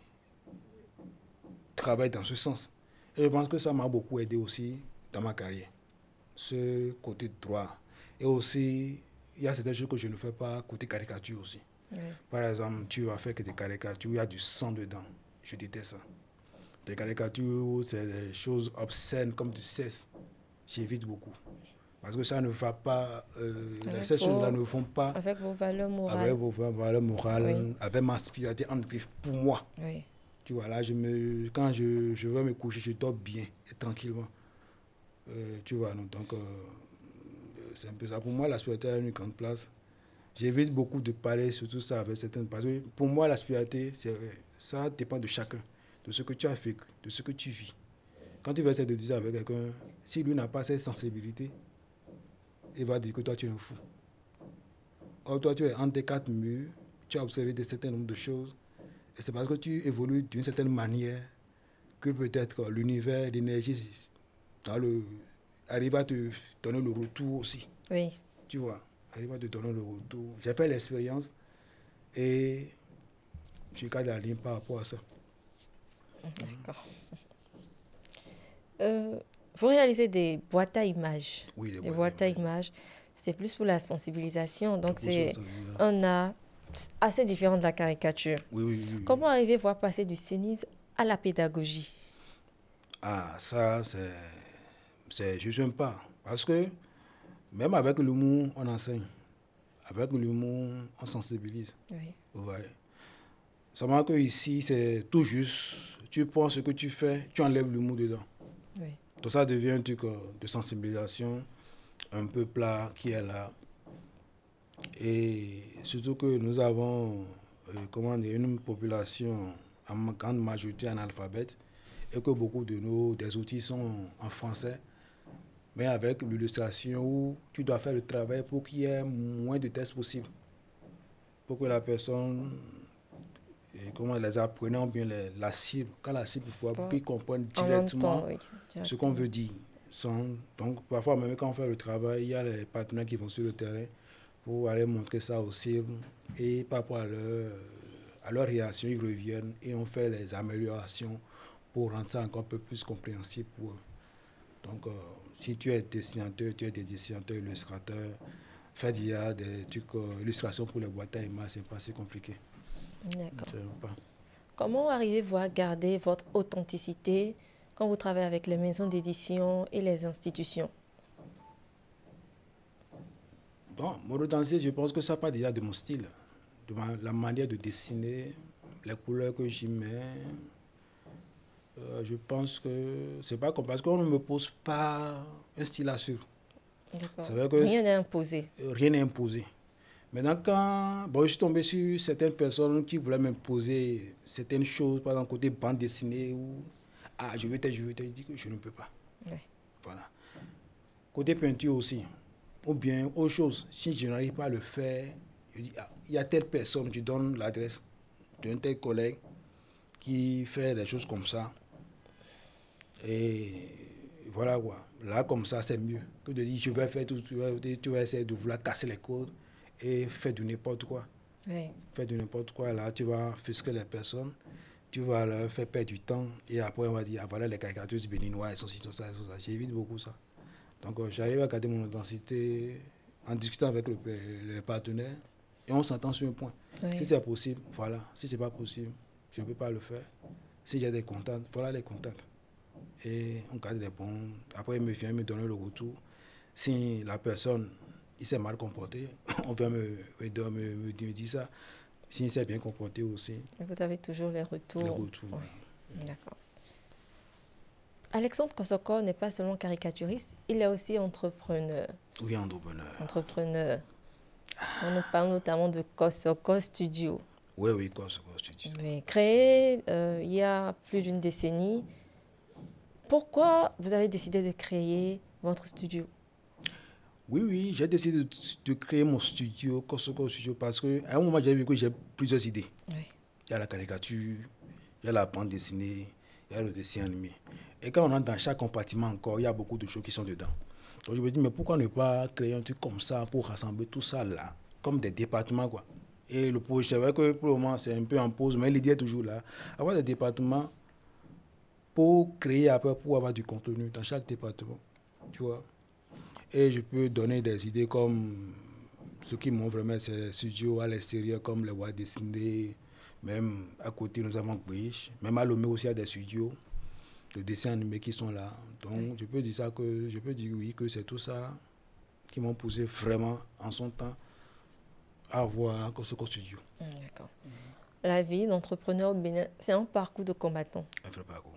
travailler dans ce sens. Et je pense que ça m'a beaucoup aidé aussi dans ma carrière. Ce côté droit. Et aussi, il y a certaines choses que je ne fais pas côté caricature aussi. Oui. Par exemple, tu vas faire que des caricatures, il y a du sang dedans. Je déteste ça. Des caricatures, c'est des choses obscènes comme du sexe. J'évite beaucoup. Parce que ça ne va pas, ces choses-là ne vont pas avec vos valeurs morales. Avec vos valeurs morales, Oui. avec ma spiritualité entre griffes pour moi. Oui. Tu vois, là, quand je veux me coucher, je dors bien et tranquillement. Tu vois, donc c'est un peu ça. Pour moi, la spiritualité a une grande place. J'évite beaucoup de parler sur tout ça avec certaines personnes. Pour moi, la spiritualité, ça dépend de chacun, de ce que tu as vécu, de ce que tu vis. Quand tu vas essayer de dire avec quelqu'un, si lui n'a pas cette sensibilité, il va dire que toi, tu es un fou. Or, toi, tu es entre tes quatre murs, tu as observé un certain nombre de choses, et c'est parce que tu évolues d'une certaine manière que peut-être l'univers, l'énergie, arrive à te donner le retour aussi. Oui. Tu vois, arrive à te donner le retour. J'ai fait l'expérience et je garde la ligne par rapport à ça. D'accord. Vous réalisez des boîtes à images. Oui, des boîtes à images. C'est plus pour la sensibilisation. Donc, c'est un art assez différent de la caricature. Oui. Comment arriver à voir passer du cynisme à la pédagogie? Ah, ça, je n'aime pas. Parce que même avec l'humour, on enseigne. Avec l'humour, on sensibilise. Oui. Ouais. Seulement que ici, c'est tout juste. Tu prends ce que tu fais, tu enlèves l'humour dedans. Oui. Donc ça devient un truc de sensibilisation un peu plat qui est là. Et surtout que nous avons une population en grande majorité analphabète et que beaucoup des outils sont en français, mais avec l'illustration où tu dois faire le travail pour qu'il y ait moins de tests possible. Pour que la personne, les apprenants bien la cible, quand la cible faut pour qu'ils comprennent directement ce qu'on veut dire. Donc parfois même quand on fait le travail, il y a les partenaires qui vont sur le terrain pour aller montrer ça aux cibles et par rapport à leur réaction, ils reviennent et on fait les améliorations pour rendre ça encore un peu plus compréhensible pour eux. Donc si tu es dessinateur, tu es des dessinateurs, illustrateurs, faire des trucs, illustrations pour les boîtes à images, c'est pas si compliqué. D'accord. Comment arrivez-vous à garder votre authenticité quand vous travaillez avec les maisons d'édition et les institutions? Bon, mon authenticité, je pense que ça part déjà de mon style, de la manière de dessiner, les couleurs que j'y mets. Je pense que c'est pas comme parce qu'on ne me pose pas un style à suivre. Rien n'est imposé. Rien n'est imposé. Maintenant, quand je suis tombé sur certaines personnes qui voulaient m'imposer certaines choses, par exemple, côté bande dessinée, ou je veux dire que je ne peux pas. Oui. Voilà. Côté peinture aussi. Ou bien autre chose, si je n'arrive pas à le faire, je dis, il y a telle personne, tu donnes l'adresse d'un tel collègue qui fait des choses comme ça. Et voilà quoi. Là, comme ça, c'est mieux que de dire, je vais faire tout, tu vas essayer de vouloir casser les codes et faire du n'importe quoi. Oui. Faire du n'importe quoi, là, tu vas offusquer les personnes, tu vas leur faire perdre du temps et après, on va dire, voilà les caricatures du béninois, et ceci, tout ça. J'évite beaucoup ça. Donc, j'arrive à garder mon intensité en discutant avec le partenaire et on s'entend sur un point. Oui. Si c'est possible, voilà. Si c'est pas possible, je ne peux pas le faire. Si j'ai des contacts, voilà les contacts. Et on garde des bons. Après, il me vient me donner le retour. Si la personne, il s'est mal comporté, on vient me dire ça. S'il s'est bien comporté aussi. Et vous avez toujours les retours. Les retours, Ouais. D'accord. Alexandre Kosoko n'est pas seulement caricaturiste, il est aussi entrepreneur. Oui, entrepreneur. Entrepreneur. On nous parle notamment de Kosoko Studio. Oui, Kosoko Studio. Oui, créé il y a plus d'une décennie. Pourquoi vous avez décidé de créer votre studio? Oui, j'ai décidé de créer mon studio, Kosoko Studio, parce qu'à un moment, j'ai vu que j'ai plusieurs idées. Oui. Il y a la caricature, il y a la bande dessinée, il y a le dessin animé. Et quand on entre dans chaque compartiment encore, il y a beaucoup de choses qui sont dedans. Donc je me dis, mais pourquoi ne pas créer un truc comme ça pour rassembler tout ça là, comme des départements, quoi. Et le projet, c'est vrai que pour le moment, c'est un peu en pause, mais l'idée est toujours là. Avoir des départements pour créer après, pour avoir du contenu dans chaque département, tu vois. Et je peux donner des idées comme ce qui m'ont vraiment, c'est les studios à l'extérieur, comme les Walt Disney. Même à côté, nous avons Bridge. Même à Lomé aussi, il y a des studios de dessins animés qui sont là. Donc, je peux dire ça que, je peux dire oui, que c'est tout ça qui m'ont poussé vraiment en son temps à avoir Kosoko Studio. D'accord. La vie d'entrepreneur au Bénin, c'est un parcours de combattant. Un vrai parcours.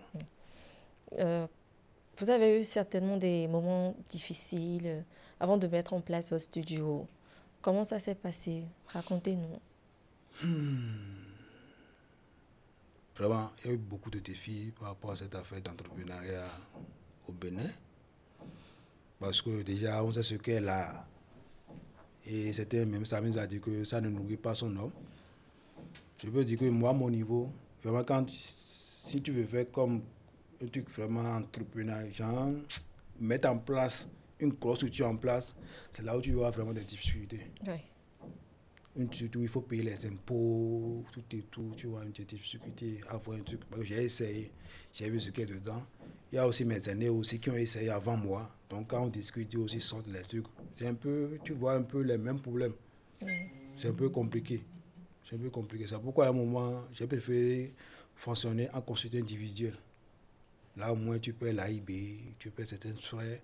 Vous avez eu certainement des moments difficiles avant de mettre en place votre studio. Comment ça s'est passé? Racontez-nous. Vraiment, il y a eu beaucoup de défis par rapport à cette affaire d'entrepreneuriat au Bénin. Parce que déjà, on sait ce qu'est l'art. Et c'était même ça nous a dit que ça ne nourrit pas son homme. Je peux dire que moi, à mon niveau, vraiment, si tu veux faire comme un truc vraiment entrepreneur, genre mettre en place une grosse structure en place, c'est là où tu auras vraiment des difficultés. Oui. Il faut payer les impôts, tout et tout, tu vois, une petite difficulté à avoir un truc. J'ai essayé, j'ai vu ce qu'il y a dedans. Il y a aussi mes aînés aussi qui ont essayé avant moi. Donc quand on discute, ils aussi sortent les trucs. C'est un peu, tu vois un peu les mêmes problèmes. C'est un peu compliqué. C'est un peu compliqué. C'est pourquoi à un moment, j'ai préféré fonctionner en consultant individuel. Là au moins tu paies l'AIB, tu paies certains frais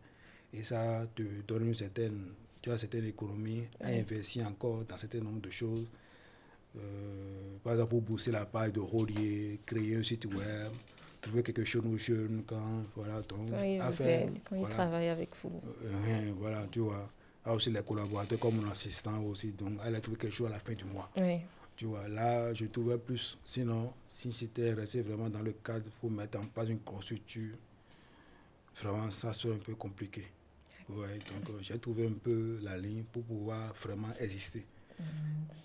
et ça te donne une certaine économie à investir encore dans un certain nombre de choses. Par exemple, pour booster la page de Rodier, créer un site web, trouver quelque chose aux jeunes quand, voilà, donc, quand ils travaillent avec vous. Voilà, tu vois. Il y a aussi les collaborateurs comme mon assistant aussi, donc elle a trouvé quelque chose à la fin du mois. Oui. Tu vois, là, je trouvais plus. Sinon, si j'étais resté vraiment dans le cadre pour mettre en place une grosse structure, vraiment, ça serait un peu compliqué. Ouais, donc j'ai trouvé un peu la ligne pour pouvoir vraiment exister.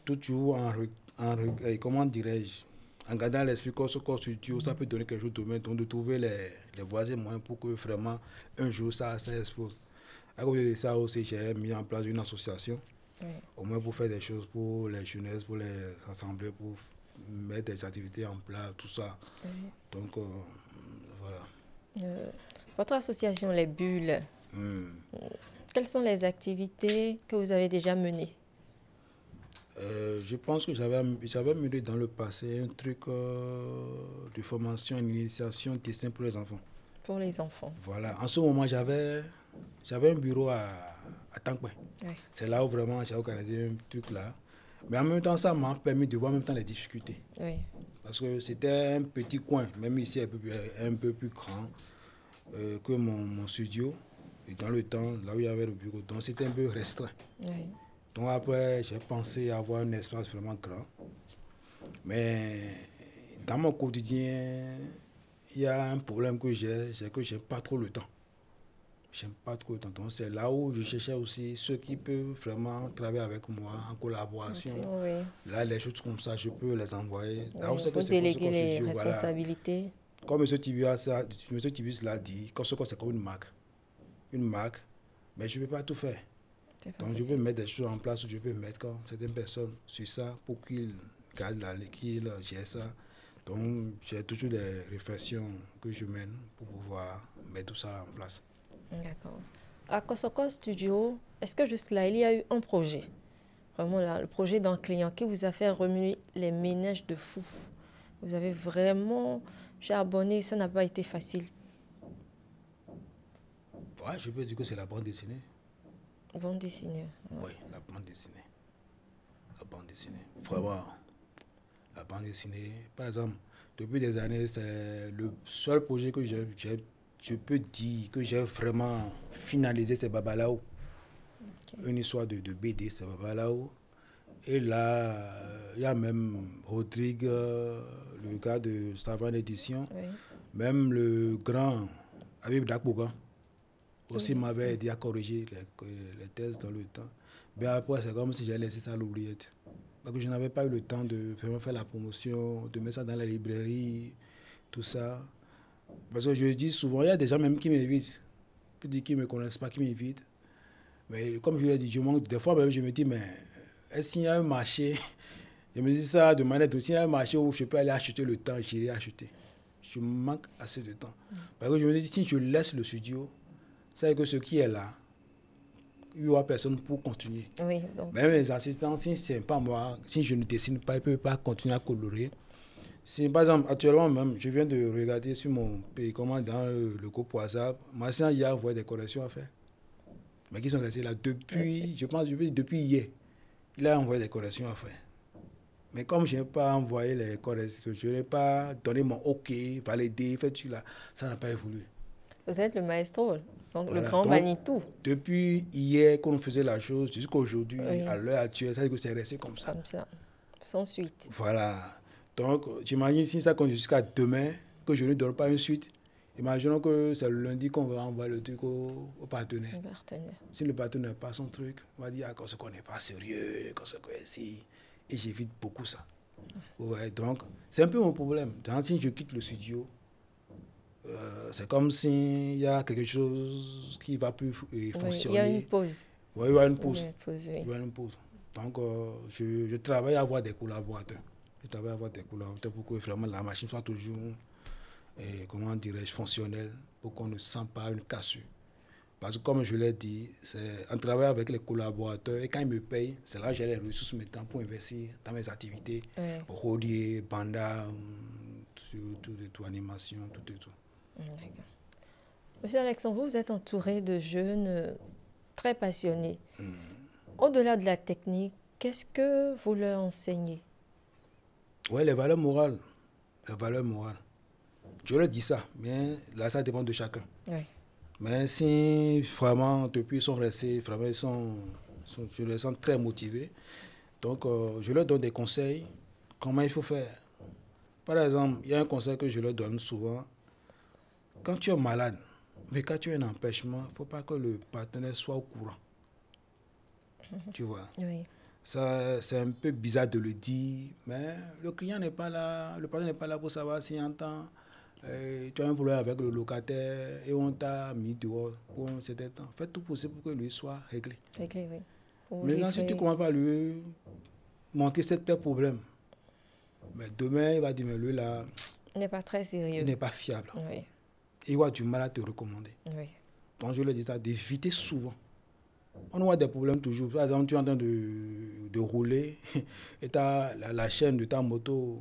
Toujours comment dirais-je, en gardant l'esprit que ce studio, ça peut donner quelque chose de donc de trouver les voisins moyens pour que vraiment un jour ça explose. À côté de ça aussi, j'ai mis en place une association, au moins pour faire des choses pour les jeunesses, pour les rassembler, pour mettre des activités en place, tout ça. Donc voilà. Votre association, les Bulles, quelles sont les activités que vous avez déjà menées? Je pense que j'avais mené dans le passé un truc de formation, une initiation dessin pour les enfants. Pour les enfants. Voilà. En ce moment, j'avais un bureau à Tankwe. C'est là où vraiment j'ai organisé un truc là. Mais en même temps, ça m'a permis de voir en même temps les difficultés. Parce que c'était un petit coin, même ici un peu plus grand que mon studio. Et dans le temps, là où il y avait le bureau, donc c'était un peu restreint. Donc après, j'ai pensé avoir un espace vraiment grand. Mais dans mon quotidien, il y a un problème que j'ai, c'est que je n'aime pas trop le temps. J'aime pas trop le temps. Donc c'est là où je cherchais aussi ceux qui peuvent vraiment travailler avec moi en collaboration. Là, les choses comme ça, je peux les envoyer. Là où c'est que déléguer les responsabilités. Voilà. Comme M. Tibus l'a dit, Kosoko c'est comme une marque, mais je ne peux pas tout faire. Donc je peux mettre des choses en place où je peux mettre certaines personnes sur ça pour qu'ils gèrent ça. Donc j'ai toujours des réflexions que je mène pour pouvoir mettre tout ça en place. D'accord. À Kosoko Studio, est-ce que juste là, il y a eu un projet, vraiment là, le projet d'un client qui vous a fait remuer les ménages de fou? Vous avez vraiment charbonné, ça n'a pas été facile. Ouais, je peux dire que c'est la bande dessinée. Bande dessinée. Oui, la bande dessinée. La bande dessinée. Vraiment, la bande dessinée. Par exemple, depuis des années, c'est le seul projet que je peux dire que j'ai vraiment finalisé, c'est Babalao. Une histoire de BD, c'est Babalao. Et là, il y a même Rodrigue, le gars de Savane Édition, même le grand Habib Dakbouga aussi m'avait aidé à corriger les thèses dans le temps. Mais après, c'est comme si j'avais laissé ça à l'oubliette. Parce que je n'avais pas eu le temps de vraiment faire la promotion, de mettre ça dans la librairie, tout ça. Parce que je dis souvent, il y a des gens même qui m'invitent, qui ne me connaissent pas, qui m'invitent. Mais comme je l'ai dit, je manque. Des fois, même, je me dis, mais est-ce qu'il y a un marché? Je me dis ça de manière, s'il y a un marché où je peux aller acheter le temps, j'irai acheter. Je manque assez de temps. Parce que je me dis, si je laisse le studio, c'est que ce qui est là, il n'y aura personne pour continuer. Oui, donc. Même les assistants, si ce n'est pas moi, si je ne dessine pas, ils ne peuvent pas continuer à colorer. Si, par exemple, actuellement même, je viens de regarder sur mon pays, comment dans le groupe WhatsApp, Martial y a envoyé des corrections à faire. Mais qui sont restés là depuis, je pense, depuis hier. Il a envoyé des corrections à faire. Mais comme je n'ai pas envoyé les corrections, je n'ai pas donné mon OK, validé, fait tout là, ça n'a pas évolué. Vous êtes le maestro, donc Voilà. le grand Manitou. Depuis hier qu'on faisait la chose, jusqu'à aujourd'hui, à l'heure actuelle, ça veut dire que c'est resté comme ça. Comme ça, sans suite. Voilà. Donc, j'imagine si ça continue jusqu'à demain, que je ne donne pas une suite, imaginons que c'est le lundi qu'on va envoyer le truc au partenaire. Si le partenaire n'a pas son truc, on va dire qu'on se connaît pas sérieux, qu'on se connaît si. Et j'évite beaucoup ça. Ouais, donc, c'est un peu mon problème. Donc, si je quitte le studio, c'est comme s'il y a quelque chose qui ne va plus fonctionner. Il y a une pause. Oui, il y a une pause. Il y a une pause. Donc, je travaille à avoir des collaborateurs. Je travaille à avoir des collaborateurs pour que vraiment la machine soit toujours, comment dirais-je, fonctionnelle, pour qu'on ne sente pas une cassure. Parce que comme je l'ai dit, c'est en travaillant avec les collaborateurs et quand ils me payent, c'est là que j'ai les ressources maintenant pour investir dans mes activités. Rodier, banda, tout, animation, tout. Monsieur Alexandre, vous êtes entouré de jeunes très passionnés. Au-delà de la technique, qu'est-ce que vous leur enseignez? Oui, les valeurs morales. Les valeurs morales. Je leur dis ça, mais là, ça dépend de chacun. Oui. Mais si vraiment, depuis, ils sont restés, vraiment, je les sens très motivés. Donc, je leur donne des conseils, comment il faut faire. Par exemple, il y a un conseil que je leur donne souvent. Quand tu es malade, mais quand tu as un empêchement, il ne faut pas que le partenaire soit au courant. Tu vois? Oui. Ça, c'est un peu bizarre de le dire, mais le client n'est pas là, le partenaire n'est pas là pour savoir s'il entend. Tu as un problème avec le locataire et on t'a mis dehors pour un certain temps. Fais tout possible pour que lui soit réglé. Réglé, oui. Maintenant, si tu commences par lui montrer certains problèmes, mais demain, il va dire, mais lui là, il n'est pas très sérieux. Il n'est pas fiable. Oui. Il va du mal à te recommander. Oui. Donc, je lui dis ça, d'éviter souvent. On voit des problèmes toujours. Par exemple, tu es en train de rouler et la chaîne de ta moto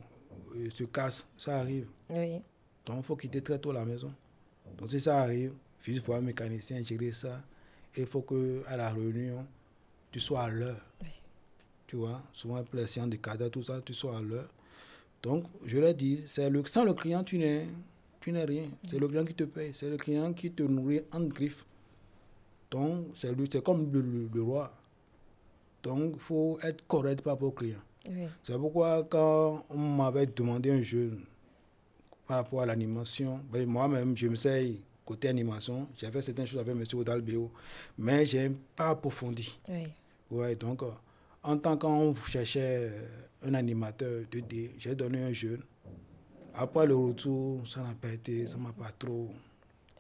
se casse, ça arrive. Oui. Donc, il faut quitter très tôt la maison. Donc, si ça arrive, il faut voir un mécanicien gérer ça. Et il faut qu'à la réunion, tu sois à l'heure. Oui. Tu vois, souvent, pour les séances de cadre, tout ça, tu sois à l'heure. Donc, je leur dis, sans le client, tu n'es rien. C'est le client qui te paye. C'est le client qui te nourrit en griffe. Donc, c'est comme le roi. Donc, il faut être correct par rapport au client. Oui. C'est pourquoi, quand on m'avait demandé un jeune par rapport à l'animation, ben moi-même, je me sais, côté animation, j'ai fait certaines choses avec M. Odalbeo, mais je n'ai pas approfondi. Oui. Ouais, donc, en tant qu'on cherchait un animateur 2D, j'ai donné un jeune. Après le retour, ça n'a pas été, ça m'a pas trop...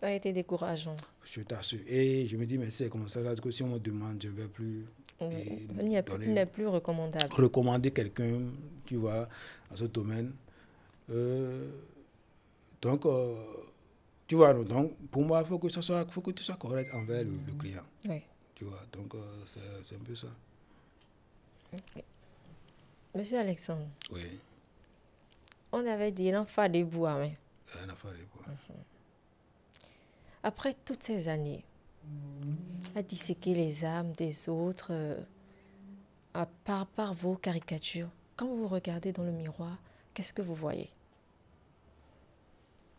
Ça a été décourageant. Je t'assure. Et je me dis, mais c'est comme ça, que si on me demande, je ne vais plus... Il n'est plus recommandable. Recommander quelqu'un, tu vois, dans ce domaine. Donc, tu vois, donc, pour moi, il faut que tu sois correct envers le client. Oui. Tu vois, donc, c'est un peu ça. Okay. Monsieur Alexandre. Oui. On avait dit l'enfant des bois, mais... L'enfant des bois. Après toutes ces années, à disséquer les âmes des autres, par vos caricatures, quand vous vous regardez dans le miroir, qu'est-ce que vous voyez?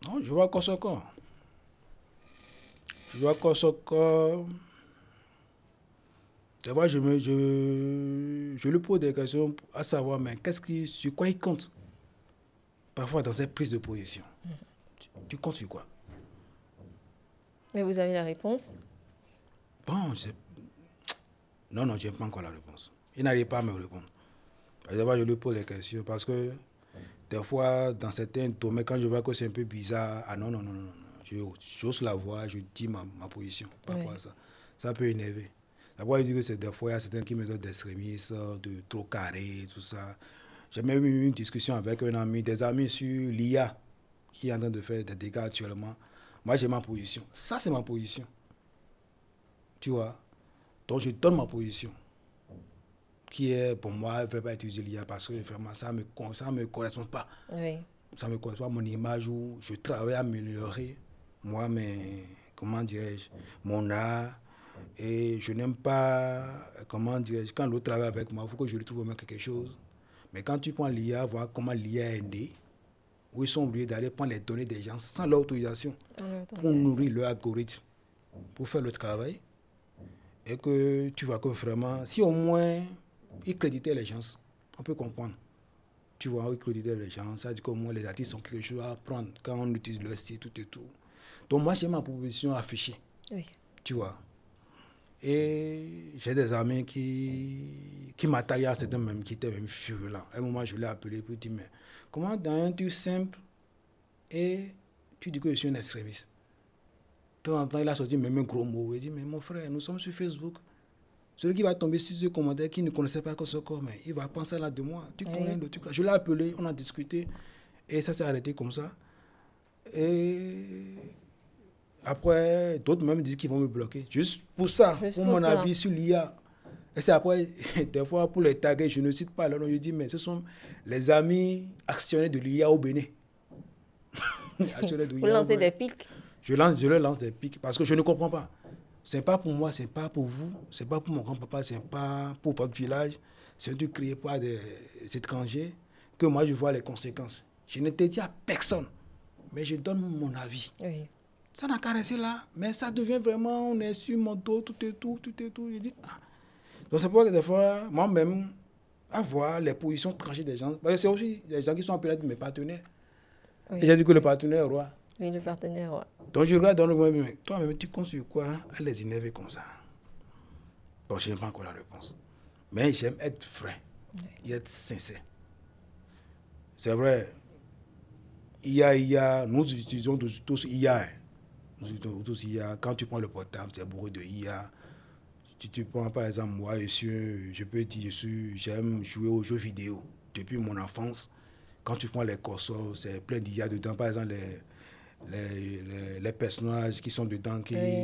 Non, je vois Kosoko. Je vois Kosoko. Des fois, je lui pose des questions à savoir, mais sur quoi il compte? Parfois, dans cette prise de position. Tu comptes sur quoi? Mais vous avez la réponse? Bon, non, je n'ai pas encore la réponse. Il n'arrive pas à me répondre. Des fois, je lui pose des questions parce que des fois, dans certains domaines, quand je vois que c'est un peu bizarre, ah non. J'ose la voir, je dis ma position par rapport à ça. Ça peut énerver. D'abord, je dis que c'est des fois, il y a certains qui me donnent des extrémistes, de trop carré, tout ça. J'ai même eu une discussion avec un ami, des amis sur l'IA, qui est en train de faire des dégâts actuellement. Moi, j'ai ma position. Ça, c'est ma position. Tu vois? Donc, je donne ma position. Qui est, pour moi, je ne vais pas utiliser l'IA parce que vraiment, ça ne me correspond pas. Oui. Ça ne me correspond pas à mon image où je travaille à améliorer, moi, comment dirais-je, mon art. Et je n'aime pas, comment dirais-je, quand l'autre travaille avec moi, il faut que je lui trouve vraiment quelque chose. Mais quand tu prends l'IA, voir comment l'IA est née, où ils sont obligés d'aller prendre les données des gens sans leur autorisation pour nourrir leur algorithme, pour faire le travail. Et que tu vois que vraiment, si au moins ils créditaient les gens, on peut comprendre. Tu vois, ils créditaient les gens, ça dit qu'au moins les artistes ont quelque chose à apprendre quand on utilise leur style, tout et tout. Donc moi, j'ai ma proposition affichée. Oui. Tu vois. Et j'ai des amis qui m'attaillaient à certains même, qui étaient même violents. À un moment, je l'ai appelé pour dire, mais comment dans un truc simple, et tu dis que je suis un extrémiste. De temps en temps, il a sorti même un gros mot. Il dit, mais mon frère, nous sommes sur Facebook. Celui qui va tomber sur ce commentaire, qui ne connaissait pas Kosoko, mais il va penser là de moi. Tu connais le truc là. Je l'ai appelé, on a discuté, et ça s'est arrêté comme ça. Et après, d'autres même disent qu'ils vont me bloquer. Juste pour ça, pour mon avis sur l'IA. Et c'est après, des fois, pour les taguer, je ne cite pas leur nom. Je dis, mais ce sont les amis actionnaires de l'IA au Bénin. Vous lancez des pics? Je leur lance des pics parce que je ne comprends pas. Ce n'est pas pour moi, ce n'est pas pour vous, ce n'est pas pour mon grand-papa, ce n'est pas pour votre village. C'est un truc créé par des étrangers que moi, je vois les conséquences. Je ne te dis à personne, mais je donne mon avis. Oui. Ça n'a qu'à rester là, mais ça devient vraiment, on est sur mon dos, tout et tout. Je dis, ah. Donc c'est pour que des fois, moi-même, avoir les positions tranchées des gens, parce que c'est aussi des gens qui sont appelés mes partenaires. Oui. Et j'ai dit que le partenaire est roi. Oui, le partenaire est roi. Donc je regarde dans le moment, mais toi-même, tu comptes sur quoi à les énerver comme ça? Bon, je n'ai pas encore la réponse. Mais j'aime être vrai et être sincère. C'est vrai, IA, nous utilisons tous IA. Nous utilisons tous IA. Quand tu prends le portable, c'est bourré de IA. Tu prends par exemple, moi, je peux dire, j'aime jouer aux jeux vidéo depuis mon enfance. Quand tu prends les consoles, c'est plein d'IA dedans. Par exemple, les personnages qui sont dedans,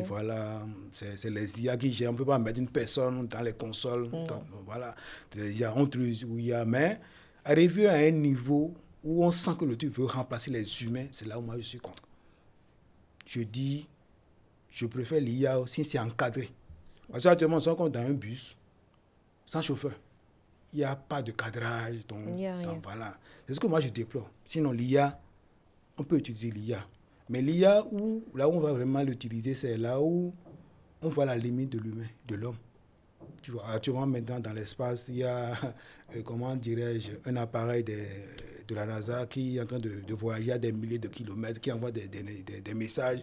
voilà, c'est les IA qui gèrent. On ne peut pas mettre une personne dans les consoles. Voilà, il y a un truc où il y a. Mais arriver à un niveau où on sent que le truc veut remplacer les humains, c'est là où moi je suis contre. Je dis, je préfère l'IA si c'est encadré. Parce qu'actuellement, nous sommes comme dans un bus, sans chauffeur. Il n'y a pas de cadrage. Donc voilà. C'est ce que moi je déplore. Sinon, l'IA, on peut utiliser l'IA. Mais l'IA, là où on va vraiment l'utiliser, c'est là où on voit la limite de l'humain, de l'homme. Tu vois, actuellement, maintenant, dans l'espace, il y a, comment dirais-je, un appareil de la NASA qui est en train de voyager à des milliers de kilomètres, qui envoie des messages.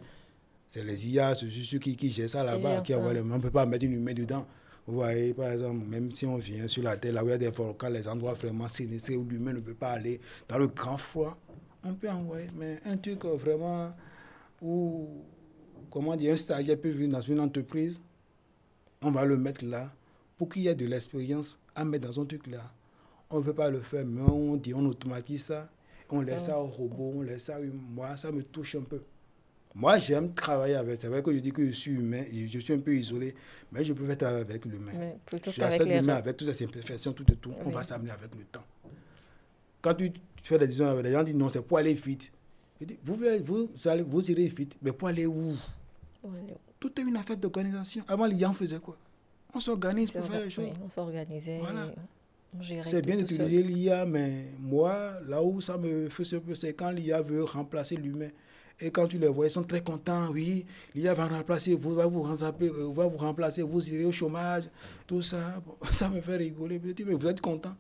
C'est les IA, c'est ceux qui gèrent ça là-bas, qui envoient on ne peut pas mettre une humain dedans. Vous voyez, par exemple, même si on vient sur la Terre, là où il y a des volcans, les endroits vraiment sinistrés où l'humain ne peut pas aller, dans le grand froid, on peut envoyer. Mais un truc vraiment où, comment dire, un stagiaire peut venir dans une entreprise, on va le mettre là, pour qu'il y ait de l'expérience à mettre dans un truc là. On ne veut pas le faire, mais on dit, on automatise ça, on laisse ça au robot, on laisse ça, moi, ça me touche un peu. Moi, j'aime travailler avec. C'est vrai que je dis que je suis humain, je suis un peu isolé, mais je préfère travailler avec l'humain. Je suis assez humain avec toutes ces imperfections, tout et tout. On va s'amener avec le temps. Quand tu fais des décisions avec les gens, disent non, c'est pour aller vite. Je dis, vous irez vite, mais pour aller où? Tout est une affaire d'organisation. Avant, les gens faisaient quoi? On s'organise pour faire les choses. Oui, on s'organisait. Voilà. C'est bien d'utiliser l'IA, mais moi, là où ça me fait ce peu, c'est quand l'IA veut remplacer l'humain. Et quand tu les vois, ils sont très contents. Oui, l'IA va remplacer, va vous remplacer, vous irez au chômage, tout ça. Bon, ça me fait rigoler. Je dis, mais vous êtes content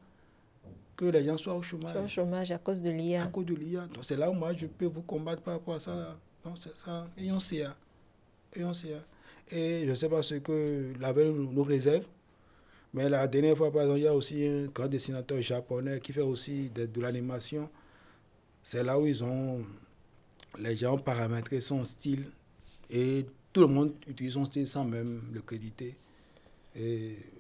que les gens soient au chômage. Au chômage à cause de l'IA. À cause de l'IA. Donc c'est là où moi, je peux vous combattre par rapport à ça. Là. Donc c'est ça. Et on sait. Et je ne sais pas ce que l'avenir nous réserve. Mais la dernière fois, par exemple, il y a aussi un grand dessinateur japonais qui fait aussi de l'animation. C'est là où les gens ont paramétré son style et tout le monde utilise son style sans même le créditer.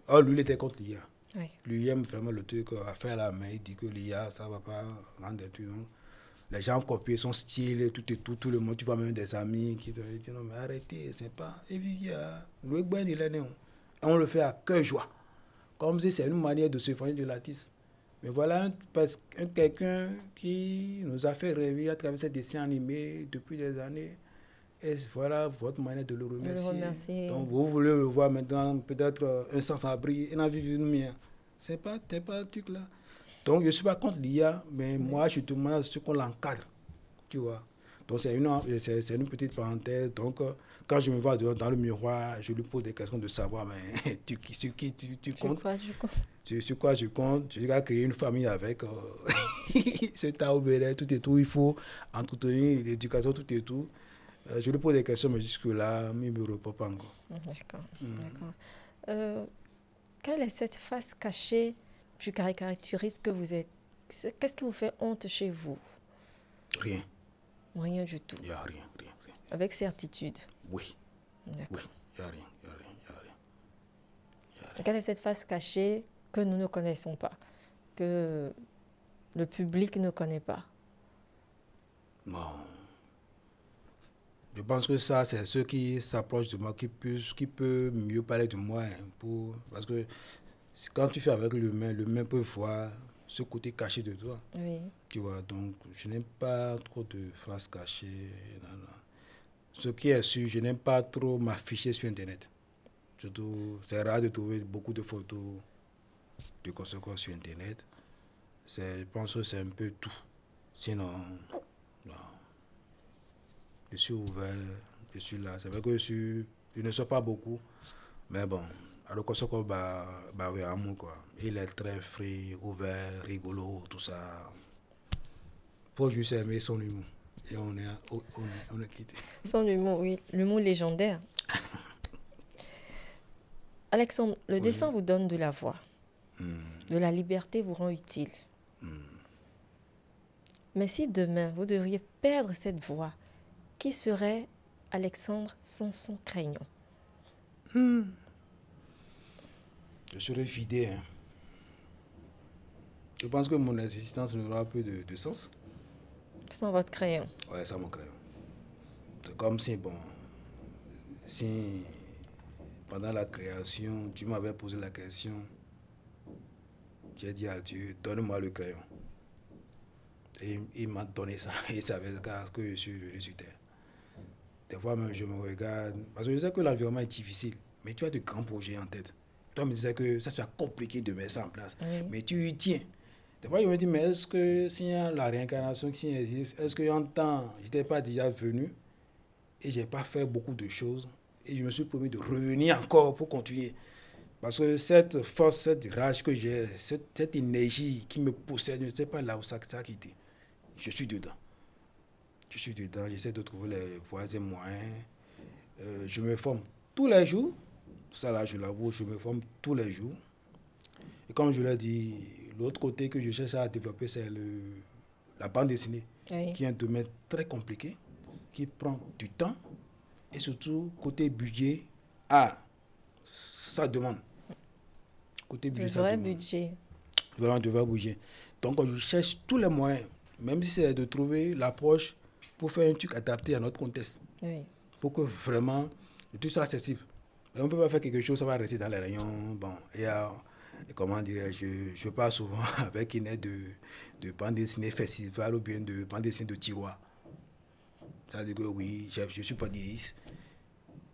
Or, lui, il était contre l'IA. Oui. Lui, il aime vraiment le truc à faire à la main. Il dit que l'IA, ça ne va pas rendre des trucs. Non? Les gens ont copié son style, tout le monde. Tu vois même des amis qui te disent non, mais arrêtez, c'est pas. Et puis, on le fait à cœur joie. Comme si c'est une manière de se faire de l'artiste. Mais voilà quelqu'un qui nous a fait rêver à travers ces dessins animés depuis des années. Et voilà votre manière de le remercier. Donc vous voulez le voir maintenant, peut-être un sans-abri, un avis mien. C'est pas un truc là. Donc je ne suis pas contre l'IA, mais moi je demande à ce qu'on l'encadre. Tu vois. Donc c'est une petite parenthèse. Donc quand je me vois dans le miroir, je lui pose des questions de savoir, mais sur qui tu comptes. Sur quoi je compte. Je vais créer une famille avec ce taobélé, tout et tout. Il faut entretenir l'éducation, tout et tout. Je lui pose des questions, mais jusque-là, il ne me répond pas encore. D'accord. Quelle est cette face cachée qui caractérise que vous êtes? Qu'est-ce qui vous fait honte chez vous? Rien. Rien du tout. Il n'y a rien. Avec certitude. Oui. D'accord. Oui, il n'y a rien. Quelle est cette face cachée que nous ne connaissons pas, que le public ne connaît pas? Bon. Je pense que ça, c'est ceux qui s'approchent de moi, qui peut mieux parler de moi. Parce que quand tu fais avec l'humain peut voir ce côté caché de toi. Oui. Tu vois, donc je n'aime pas trop de faces cachées. Non. Ce qui est sûr, je n'aime pas trop m'afficher sur Internet. Surtout, c'est rare de trouver beaucoup de photos de Kosoko sur Internet. Je pense que c'est un peu tout. Sinon, non. Je suis ouvert, je suis là. C'est vrai que je ne sors pas beaucoup, mais bon, alors Kosoko, oui, amour, quoi. Il est très free, ouvert, rigolo, tout ça. Faut juste aimer son humour. Et on est quitté. Son humour, oui. L'humour légendaire. Alexandre, le dessin vous donne de la voix. De la liberté vous rend utile. Mais si demain, vous devriez perdre cette voix, qui serait Alexandre sans son crayon? Je serais vidé. Hein. Je pense que mon existence n'aura plus de sens. Sans votre crayon? Oui, sans mon crayon. C'est comme si pendant la création, tu m'avais posé la question, j'ai dit à Dieu, donne-moi le crayon. Et il m'a donné ça. Il savait que je suis venu sur Terre. Des fois même, je me regarde, parce que je sais que l'environnement est difficile, mais tu as de grands projets en tête. Toi, me disais que ça soit compliqué de mettre ça en place, mais tu y tiens. Des fois, je me dis, mais est-ce que s'il y a la réincarnation qui existe, est-ce qu'en temps, je n'étais pas déjà venu et je n'ai pas fait beaucoup de choses et je me suis promis de revenir encore pour continuer. Parce que cette force, cette rage que j'ai, cette énergie qui me possède, je ne sais pas là où ça a quitté. Je suis dedans. J'essaie de trouver les voies et moyens. Je me forme tous les jours. Ça là, je l'avoue, je me forme tous les jours. Et comme je l'ai dit, l'autre côté que je cherche à développer, c'est la bande dessinée, qui est un domaine très compliqué, qui prend du temps. Et surtout, côté budget, ça demande. Côté budget, ça demande. Budget. Vraiment, de vrai budget. Donc, je cherche tous les moyens, même si c'est de trouver l'approche pour faire un truc adapté à notre contexte. Oui. Pour que vraiment, le truc soit accessible. Et on ne peut pas faire quelque chose, ça va rester dans les rayons. Bon, comment dire, je parle souvent avec une aide de bande dessinée festival ou bien de bande dessinée de tiroir. Ça veut dire que oui, je suis pas 10.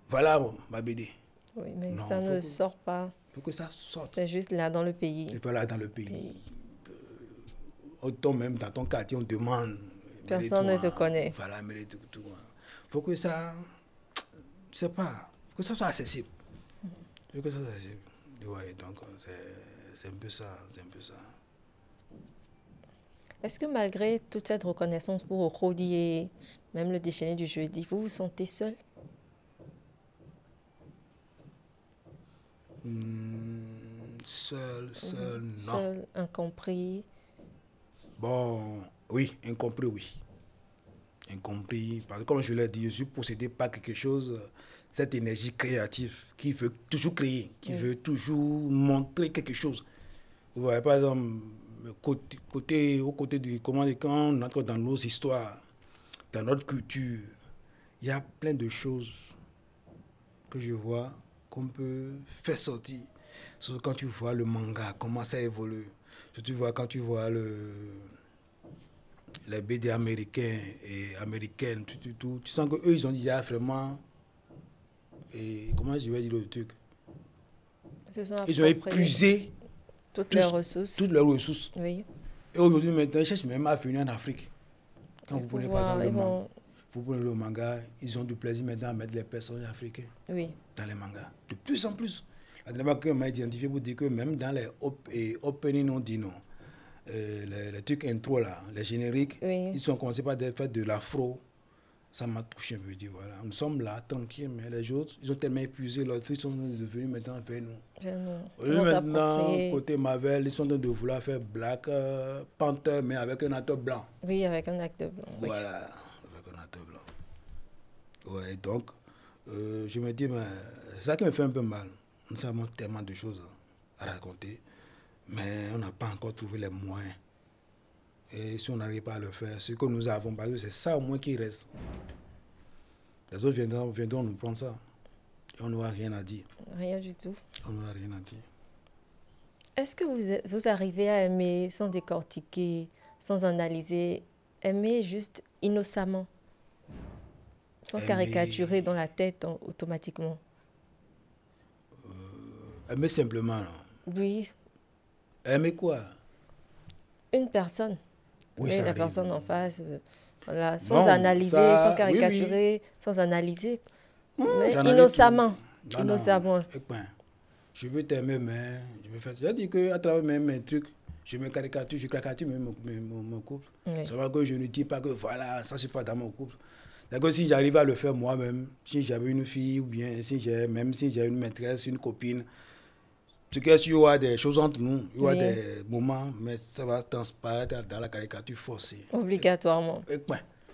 Voilà ma BD. Oui, mais non, ça ne sort pas. Il faut que ça sorte. C'est juste là dans le pays. Et voilà, dans le pays. Autant même dans ton quartier, on demande. Personne ne te connaît. Voilà, mais tout. Il faut que ça, je sais pas, que ça soit accessible. Il faut que ça soit accessible. Ouais, donc c'est un peu ça, Est-ce que malgré toute cette reconnaissance pour Rodi et même le déchaîné du jeudi, vous vous sentez seul? Seul, non. Seul, incompris. Bon, oui, incompris, oui. Incompris, parce que comme je l'ai dit, je suis possédé par quelque chose, cette énergie créative qui veut toujours créer, qui veut toujours montrer quelque chose. Vous voyez, par exemple, au côté du, quand on entre dans nos histoires, dans notre culture, il y a plein de choses que je vois qu'on peut faire sortir. Surtout quand tu vois le manga, comment ça évolue. Surtout quand tu vois les BD américains et américaines, tu sens qu'eux, ils ont déjà vraiment... Et comment je vais dire le truc? Ils ont épuisé toutes leurs ressources. Toutes leurs ressources. Oui. Et aujourd'hui, maintenant, ils cherchent même à venir en Afrique. Quand vous prenez par exemple vous prenez le manga, ils ont du plaisir maintenant à mettre les personnages africains dans les mangas. De plus en plus. La dernière fois qu'on m'a identifié pour dire que même dans les openings, on dit non. Les trucs intro là, les génériques, ils sont commencés par faire de l'afro. Ça m'a touché un peu, dit voilà, nous sommes là, tranquilles, mais les autres, ils ont tellement épuisé leur truc, ils sont devenus maintenant vers nous. Maintenant, côté Marvel, ils sont en train de vouloir faire Black Panther, mais avec un acteur blanc. Oui, avec un acteur blanc. Voilà, avec un acteur blanc. Ouais, donc, je me dis, mais c'est ça qui me fait un peu mal. Nous avons tellement de choses à raconter, mais on n'a pas encore trouvé les moyens. Et si on n'arrive pas à le faire, ce que nous avons, parce que c'est ça au moins qui reste. Les autres viendront nous prendre ça. Et on n'aura rien à dire. Rien du tout. On n'aura rien à dire. Est-ce que vous arrivez à aimer sans décortiquer, sans analyser, aimer juste innocemment, sans caricaturer dans la tête automatiquement? Aimer simplement, non? Oui. Aimer quoi? Une personne. Oui, mais la arrive. Personne en face, voilà, sans analyser, sans caricaturer, sans analyser, mais innocemment. Innocemment. Je veux t'aimer, mais je veux faire. Je dis qu'à travers mes trucs, je caricature même mon couple. Oui. C'est vrai que je ne dis pas que voilà, ça ne se passe dans mon couple. D'accord, si j'arrive à le faire moi-même, si j'avais une fille ou bien même si j'ai une maîtresse, une copine, parce qu'il y aura des choses entre nous, il y aura des moments, mais ça va transparaître dans la caricature forcée. Obligatoirement.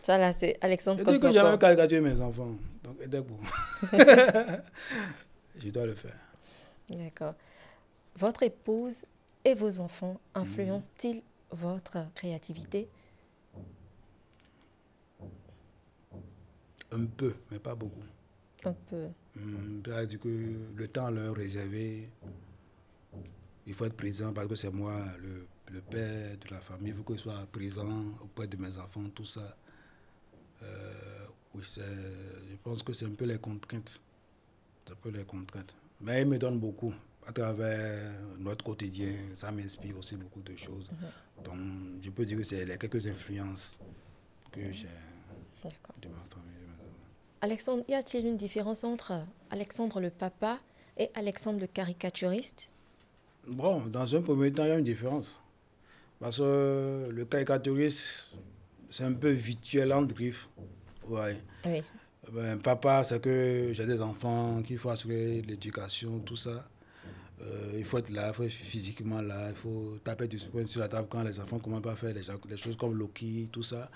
Ça là, c'est Alexandre Kosoko. Je dis que j'avais caricaturé mes enfants, donc aidez-vous. Je dois le faire. D'accord. Votre épouse et vos enfants influencent-ils votre créativité? Un peu, mais pas beaucoup. Un peu. C'est-à-dire que le temps leur réservé, il faut être présent parce que c'est moi le père de la famille. Il faut que je sois présent auprès de mes enfants, tout ça. Oui, je pense que c'est un peu les contraintes. C'est un peu les contraintes. Mais ils me donnent beaucoup. À travers notre quotidien, ça m'inspire aussi beaucoup de choses. Donc, je peux dire que c'est les quelques influences que j'ai de ma famille. Alexandre, y a-t-il une différence entre Alexandre le papa et Alexandre le caricaturiste? Bon, dans un premier temps, il y a une différence. Parce que le caricaturiste, c'est un peu virtuel en griffe. Ouais. Oui. Ben, papa, c'est que j'ai des enfants, qu'il faut assurer l'éducation, tout ça. Il faut être là, il faut être physiquement là, il faut taper du poing sur la table quand les enfants commencent à faire des choses comme Loki, tout ça.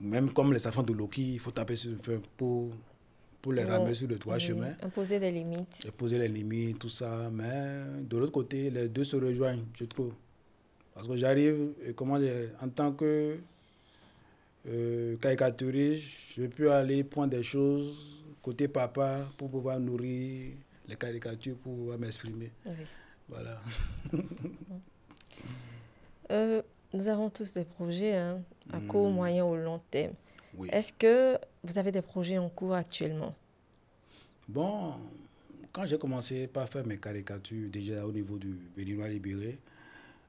Même comme les enfants de Loki, il faut taper sur pour les ramener sur le droit chemin. Imposer des limites. Imposer les limites, tout ça. Mais de l'autre côté, les deux se rejoignent, je trouve. Parce que j'arrive, en tant que caricaturiste, je peux aller prendre des choses côté papa pour pouvoir nourrir les caricatures, pour pouvoir m'exprimer. Oui. Voilà. Nous avons tous des projets à court, moyen ou long terme. Oui. Est-ce que vous avez des projets en cours actuellement? Bon, quand j'ai commencé par faire mes caricatures, déjà au niveau du Béninois libéré,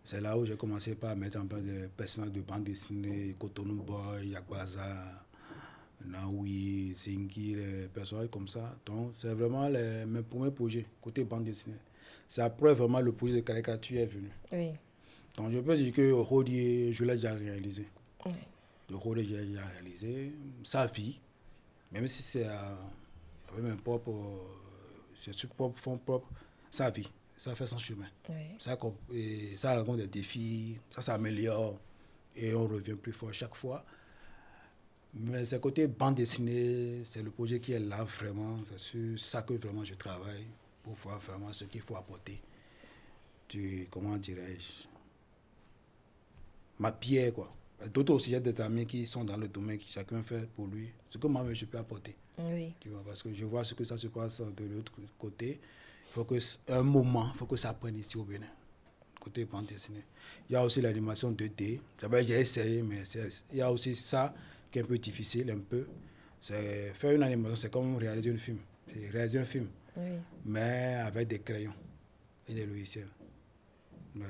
c'est là où j'ai commencé par mettre en place des personnages de bande dessinée, Cotonou Boy, Yakbaza, Naoui, Zingi, les personnages comme ça. Donc, c'est vraiment mes premiers projets, côté bande dessinée. C'est après vraiment le projet de caricature est venu. Oui. Donc, je peux dire que Rodier, je l'ai déjà réalisé. Oui. Le Rodier, j'ai déjà réalisé. Sa vie, même si c'est avec mes propres, c'est propre, fond propre, sa vie, ça fait son chemin. Oui. Ça rencontre des défis, ça s'améliore et on revient plus fort chaque fois. Mais c'est côté bande dessinée, c'est le projet qui est là vraiment, c'est sur ça que vraiment je travaille pour voir vraiment ce qu'il faut apporter. Comment dirais-je, ma pierre quoi. D'autres aussi, j'ai des amis qui sont dans le domaine, qui chacun fait pour lui ce que moi-même je peux apporter. Oui. Tu vois, parce que je vois ce que ça se passe de l'autre côté. Il faut que, un moment, il faut que ça prenne ici au Bénin, côté bande dessinée. Il y a aussi l'animation 2D. J'ai essayé, mais il y a aussi ça qui est un peu difficile, un peu. Faire une animation, c'est comme réaliser un film. C'est réaliser un film, oui, mais avec des crayons et des logiciels. Ouais.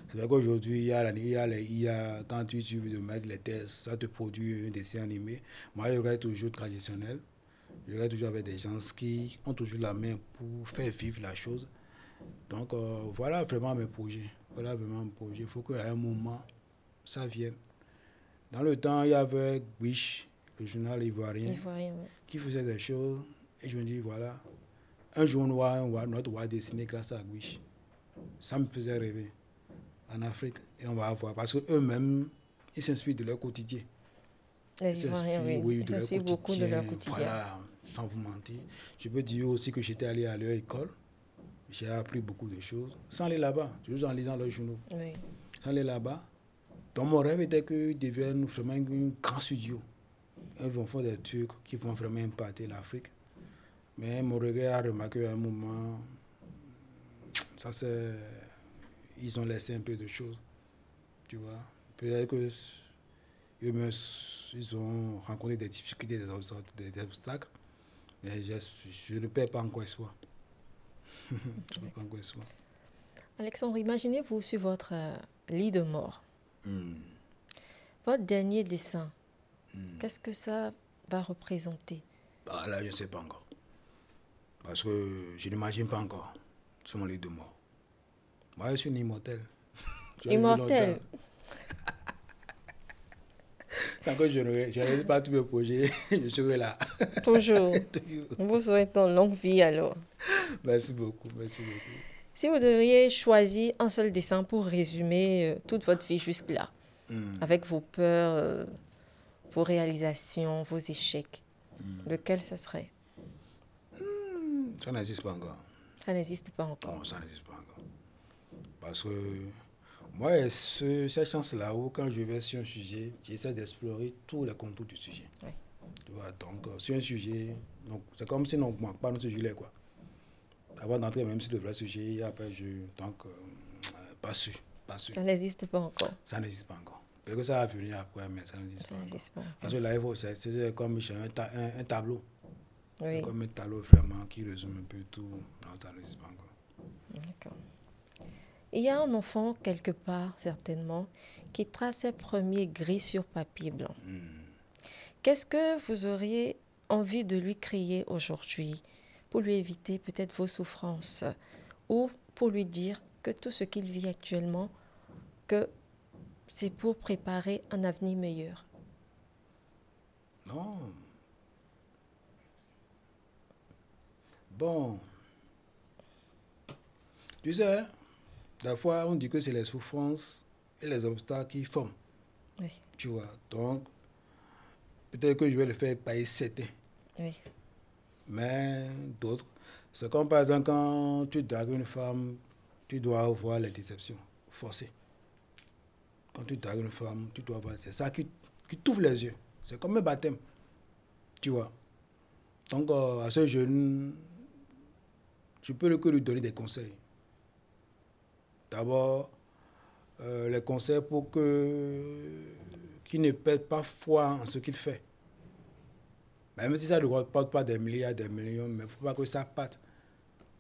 C'est vrai qu'aujourd'hui, il y a les IA, quand tu veux mettre les tests, ça te produit un dessin animé. Moi, je reste toujours traditionnel. Je reste toujours avec des gens qui ont toujours la main pour faire vivre la chose. Donc, voilà vraiment mes projets. Voilà vraiment mes projets. Il faut qu'à un moment, ça vienne. Dans le temps, il y avait Wish, le journal ivoirien, oui, qui faisait des choses. Et je me dis, voilà, un jour noir, notre doit dessiner grâce à Wish. Ça me faisait rêver en Afrique. Et on va voir. Parce qu'eux-mêmes, ils s'inspirent de leur quotidien. Les Ivoiriens, oui. Ils s'inspirent beaucoup de leur quotidien. Voilà, sans vous mentir. Je peux dire aussi que j'étais allé à leur école. J'ai appris beaucoup de choses. Sans aller là-bas, juste en lisant leurs journaux. Oui. Sans aller là-bas. Donc mon rêve était qu'ils deviennent vraiment un grand studio. Ils vont faire des trucs qui vont vraiment impacter l'Afrique. Mais mon regret a remarqué à un moment, ça c'est, ils ont laissé un peu de choses, tu vois. Peut-être que ils ont rencontré des difficultés, des obstacles, mais je ne perds pas encore espoir. Je ne perds pas encore espoir. Alexandre, imaginez-vous sur votre lit de mort. Votre dernier dessin, qu'est-ce que ça va représenter? Là, je ne sais pas encore. Parce que je n'imagine pas encore sur mon lit de mort. Moi, je suis un immortel. Immortel? Tant que je ne réalise pas tous mes projets, je serai là. Toujours. Nous vous souhaitons longue vie alors. Merci beaucoup, merci beaucoup. Si vous devriez choisir un seul dessin pour résumer toute votre vie jusque-là, avec vos peurs, vos réalisations, vos échecs, lequel ce serait? Ça n'existe pas encore. Ça n'existe pas encore? Non, ça n'existe pas encore. Parce que moi, cette chance-là où quand je vais sur un sujet, j'essaie d'explorer tous les contours du sujet. Oui. Tu vois, donc, sur un sujet, c'est comme si on ne manque pas notre sujet, quoi. Avant d'entrer même sur le vrai sujet, après, pas sûr. Ça n'existe pas encore. Ça n'existe pas encore. Peut-être que ça va venir après, mais ça n'existe pas encore. Parce que là, c'est comme un tableau. Oui. Comme un tableau vraiment qui résume un peu tout. Non, ça n'existe pas encore. D'accord. Il y a un enfant quelque part, certainement, qui trace ses premiers gris sur papier blanc. Qu'est-ce que vous auriez envie de lui crier aujourd'hui pour lui éviter peut-être vos souffrances ou pour lui dire que tout ce qu'il vit actuellement, que c'est pour préparer un avenir meilleur? Non. Bon. Tu sais, des fois, on dit que c'est les souffrances et les obstacles qui forment. Oui. Tu vois, donc, peut-être que je vais le faire payer certains. Oui. Mais d'autres, c'est comme par exemple quand tu dragues une femme, tu dois avoir les déceptions forcées. Quand tu dragues une femme, tu dois avoir... C'est ça qui t'ouvre les yeux. C'est comme un baptême. Tu vois. Donc, à ce jeune, je peux que lui donner des conseils. D'abord, les conseils pour qu'il ne perde pas foi en ce qu'il fait. Même si ça ne rapporte pas des milliards, des millions, mais il ne faut pas que ça parte.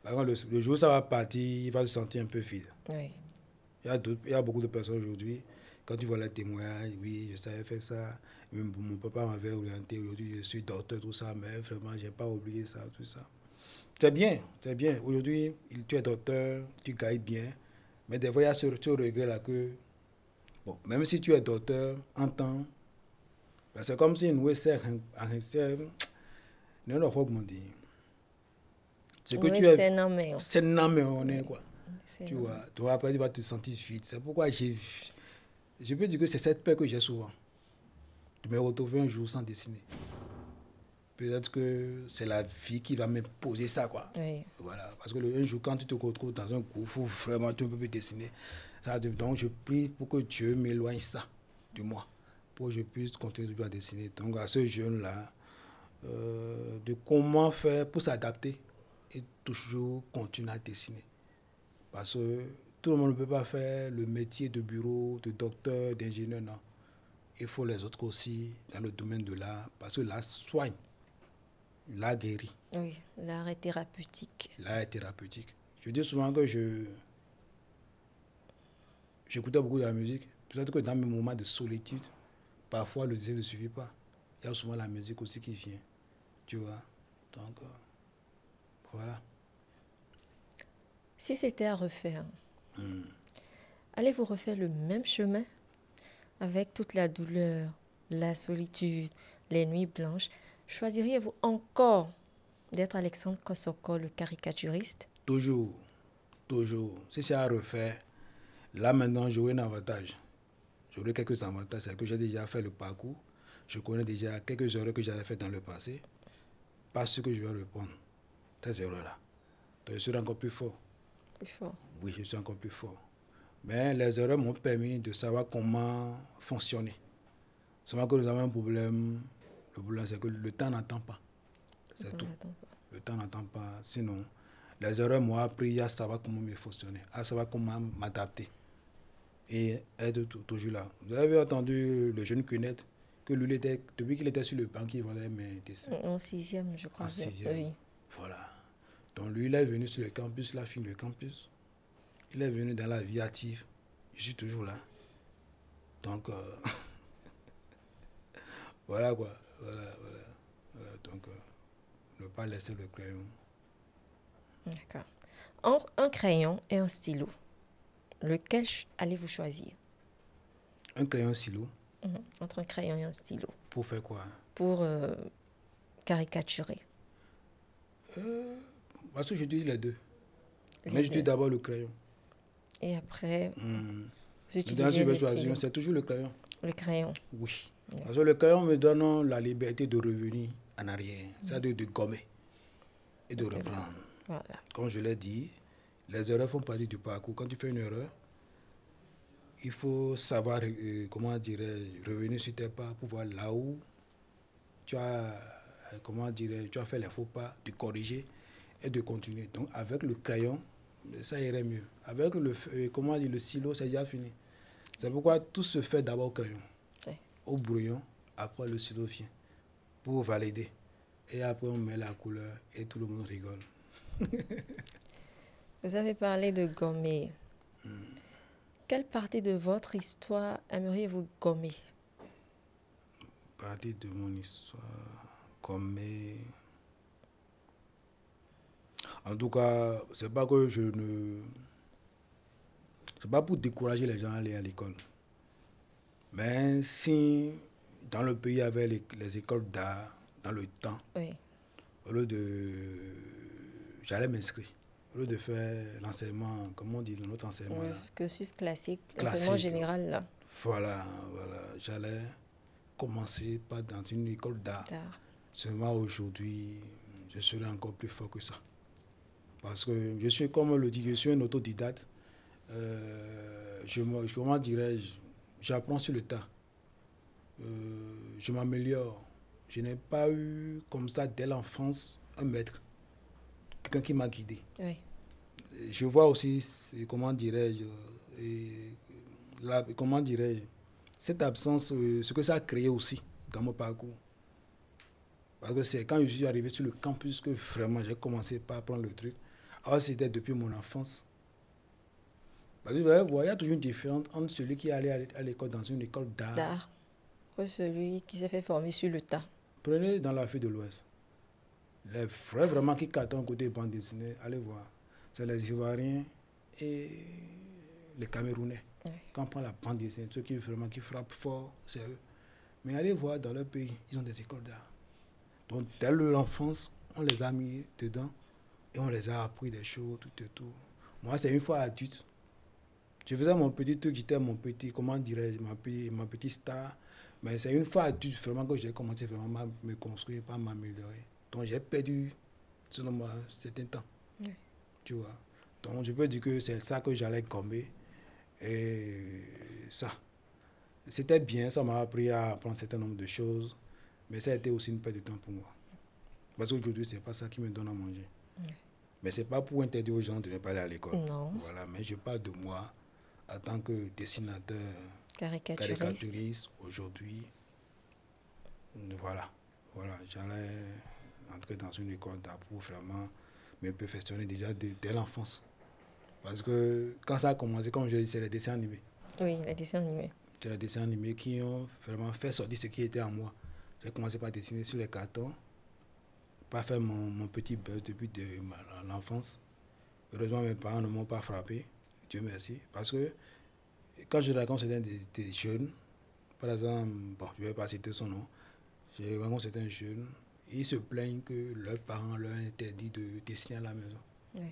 Par contre, le jour où ça va partir, il va se sentir un peu vide. Oui. Il y a beaucoup de personnes aujourd'hui, quand tu vois les témoignages, oui, je savais faire ça, même mon papa m'avait orienté, aujourd'hui je suis docteur, tout ça, mais vraiment, je n'ai pas oublié ça, tout ça. C'est bien, c'est bien. Aujourd'hui, tu es docteur, tu gagnes bien, mais des fois, il y a ce regret-là que, bon, même si tu es docteur, en temps, ben c'est comme si nous étions en non, comment dire. C'est que Oui, tu es. c'est non, quoi. Tu vois, donc après, tu vas te sentir vide. C'est pourquoi je peux dire que c'est cette peur que j'ai souvent, de me retrouver un jour sans dessiner. Peut-être que c'est la vie qui va m'imposer ça, quoi. Oui. Voilà, parce que un jour, quand tu te retrouves dans un groupe, il faut vraiment, tu ne peux plus dessiner. Donc, je prie pour que Dieu m'éloigne ça de moi, pour que je puisse continuer toujours à dessiner. Donc, à ce jeune-là, de comment faire pour s'adapter et toujours continuer à dessiner. Parce que tout le monde ne peut pas faire le métier de bureau, de docteur, d'ingénieur, non. Il faut les autres aussi dans le domaine de l'art, parce que l'art soigne, l'art guérit. Oui, l'art est thérapeutique. L'art est thérapeutique. Je dis souvent que j'écoutais beaucoup de la musique. Peut-être que dans mes moments de solitude, parfois le dessin ne suffit pas. Il y a souvent la musique aussi qui vient. Tu vois. Donc, voilà. Si c'était à refaire, allez-vous refaire le même chemin avec toute la douleur, la solitude, les nuits blanches? Choisiriez-vous encore d'être Alexandre Kosoko, le caricaturiste? Toujours, toujours. Si c'est à refaire, là maintenant j'aurai un avantage. J'aurai quelques avantages. C'est que j'ai déjà fait le parcours. Je connais déjà quelques erreurs que j'avais faites dans le passé. Pas ce que je vais reprendre. Ces erreurs-là. Donc je serai encore plus fort. Plus fort. Oui, je suis encore plus fort. Mais les erreurs m'ont permis de savoir comment fonctionner. Seulement que nous avons un problème. Le problème, c'est que le temps n'attend pas. C'est tout. Le temps n'attend pas. Sinon, les erreurs m'ont appris à savoir comment mieux fonctionner, à savoir comment m'adapter. Et être toujours là. Vous avez entendu le jeune Kounet, que lui, depuis qu'il était sur le banc, il voulait mes dessins. En 6e, je crois. En 6e. Oui. Voilà. Donc lui, il est venu sur le campus, il a fini le campus. Il est venu dans la vie active. Je suis toujours là. Donc, voilà quoi. Voilà. Donc, ne pas laisser le crayon. D'accord. Entre un crayon et un stylo, lequel allez-vous choisir? Un crayon stylo. Entre un crayon et un stylo. Pour faire quoi? Pour caricaturer. Parce que j'utilise les deux. Mais j'utilise d'abord le crayon. Et après, vous utilisez le stylo. C'est toujours le crayon. Le crayon. Oui. Parce que le crayon me donne la liberté de revenir en arrière. C'est-à-dire de gommer et de reprendre. Voilà. Comme je l'ai dit, les erreurs font partie du parcours. Quand tu fais une erreur, il faut savoir, comment dirais-je, revenir sur tes pas pour voir là où tu as, tu as fait les faux pas, de corriger et de continuer. Donc avec le crayon, ça irait mieux. Avec le stylo, c'est déjà fini. C'est pourquoi tout se fait d'abord au crayon, au brouillon, après le stylo vient pour valider. Et après on met la couleur et tout le monde rigole. Vous avez parlé de gommer. Quelle partie de votre histoire aimeriez-vous gommer? Partie de mon histoire, gommer. En tout cas, c'est pas que c'est pas pour décourager les gens à aller à l'école. Mais si dans le pays il y avait les écoles d'art dans le temps, au lieu de. J'allais m'inscrire. Au lieu de faire l'enseignement, comment on dit, notre enseignement là. Cursus classique, l'enseignement général là. Voilà. J'allais commencer dans une école d'art. Seulement aujourd'hui, je serai encore plus fort que ça. Parce que je suis, comme on le dit, je suis un autodidacte. Comment dirais-je, j'apprends sur le tas. Je m'améliore. Je n'ai pas eu comme ça dès l'enfance un maître. Quelqu'un qui m'a guidé. Oui. Je vois aussi, comment dirais-je, cette absence, ce que ça a créé aussi dans mon parcours. Parce que c'est quand je suis arrivé sur le campus que vraiment j'ai commencé par apprendre le truc. Alors, c'était depuis mon enfance. Parce que vous allez voir, il y a toujours une différence entre celui qui est allé à l'école dans une école d'art. Que celui qui s'est fait former sur le tas. Prenez dans l'Afrique de l'Ouest. Les frères vraiment qui cartonnent côté bande dessinée, allez voir. C'est les Ivoiriens et les Camerounais. Oui. Quand on prend la bande dessinée, ceux qui vraiment qui frappent fort, c'est eux. Mais allez voir dans leur pays, ils ont des écoles d'art. Donc, dès l'enfance, on les a mis dedans et on les a appris des choses, tout et tout. Moi, c'est une fois adulte. Je faisais mon petit truc, j'étais mon petit, comment dirais-je, ma petite star. Mais c'est une fois adulte vraiment que j'ai commencé vraiment à me construire, à m'améliorer. Donc, j'ai perdu, selon moi, un certain temps. Oui. Tu vois. Donc, je peux dire que c'est ça que j'allais gommer. Et ça, c'était bien, ça m'a appris à apprendre un certain nombre de choses. Mais ça a été aussi une perte de temps pour moi. Parce qu'aujourd'hui, ce n'est pas ça qui me donne à manger. Oui. Mais ce n'est pas pour interdire aux gens de ne pas aller à l'école. Non. Voilà, mais je parle de moi en tant que dessinateur, caricaturiste aujourd'hui. Voilà, j'allais entrer dans une école d'art pour vraiment me perfectionner déjà dès l'enfance. Parce que quand ça a commencé, comme je dis, c'est les dessins animés. Oui, les dessins animés. C'est les dessins animés qui ont vraiment fait sortir ce qui était en moi. J'ai commencé par dessiner sur les cartons, par faire mon petit buzz depuis l'enfance. Heureusement, mes parents ne m'ont pas frappé, Dieu merci. Parce que quand je raconte certains des jeunes, par exemple, bon, je ne vais pas citer son nom, je rencontre certains jeunes, ils se plaignent que leurs parents leur ont interdit de dessiner à la maison. Oui.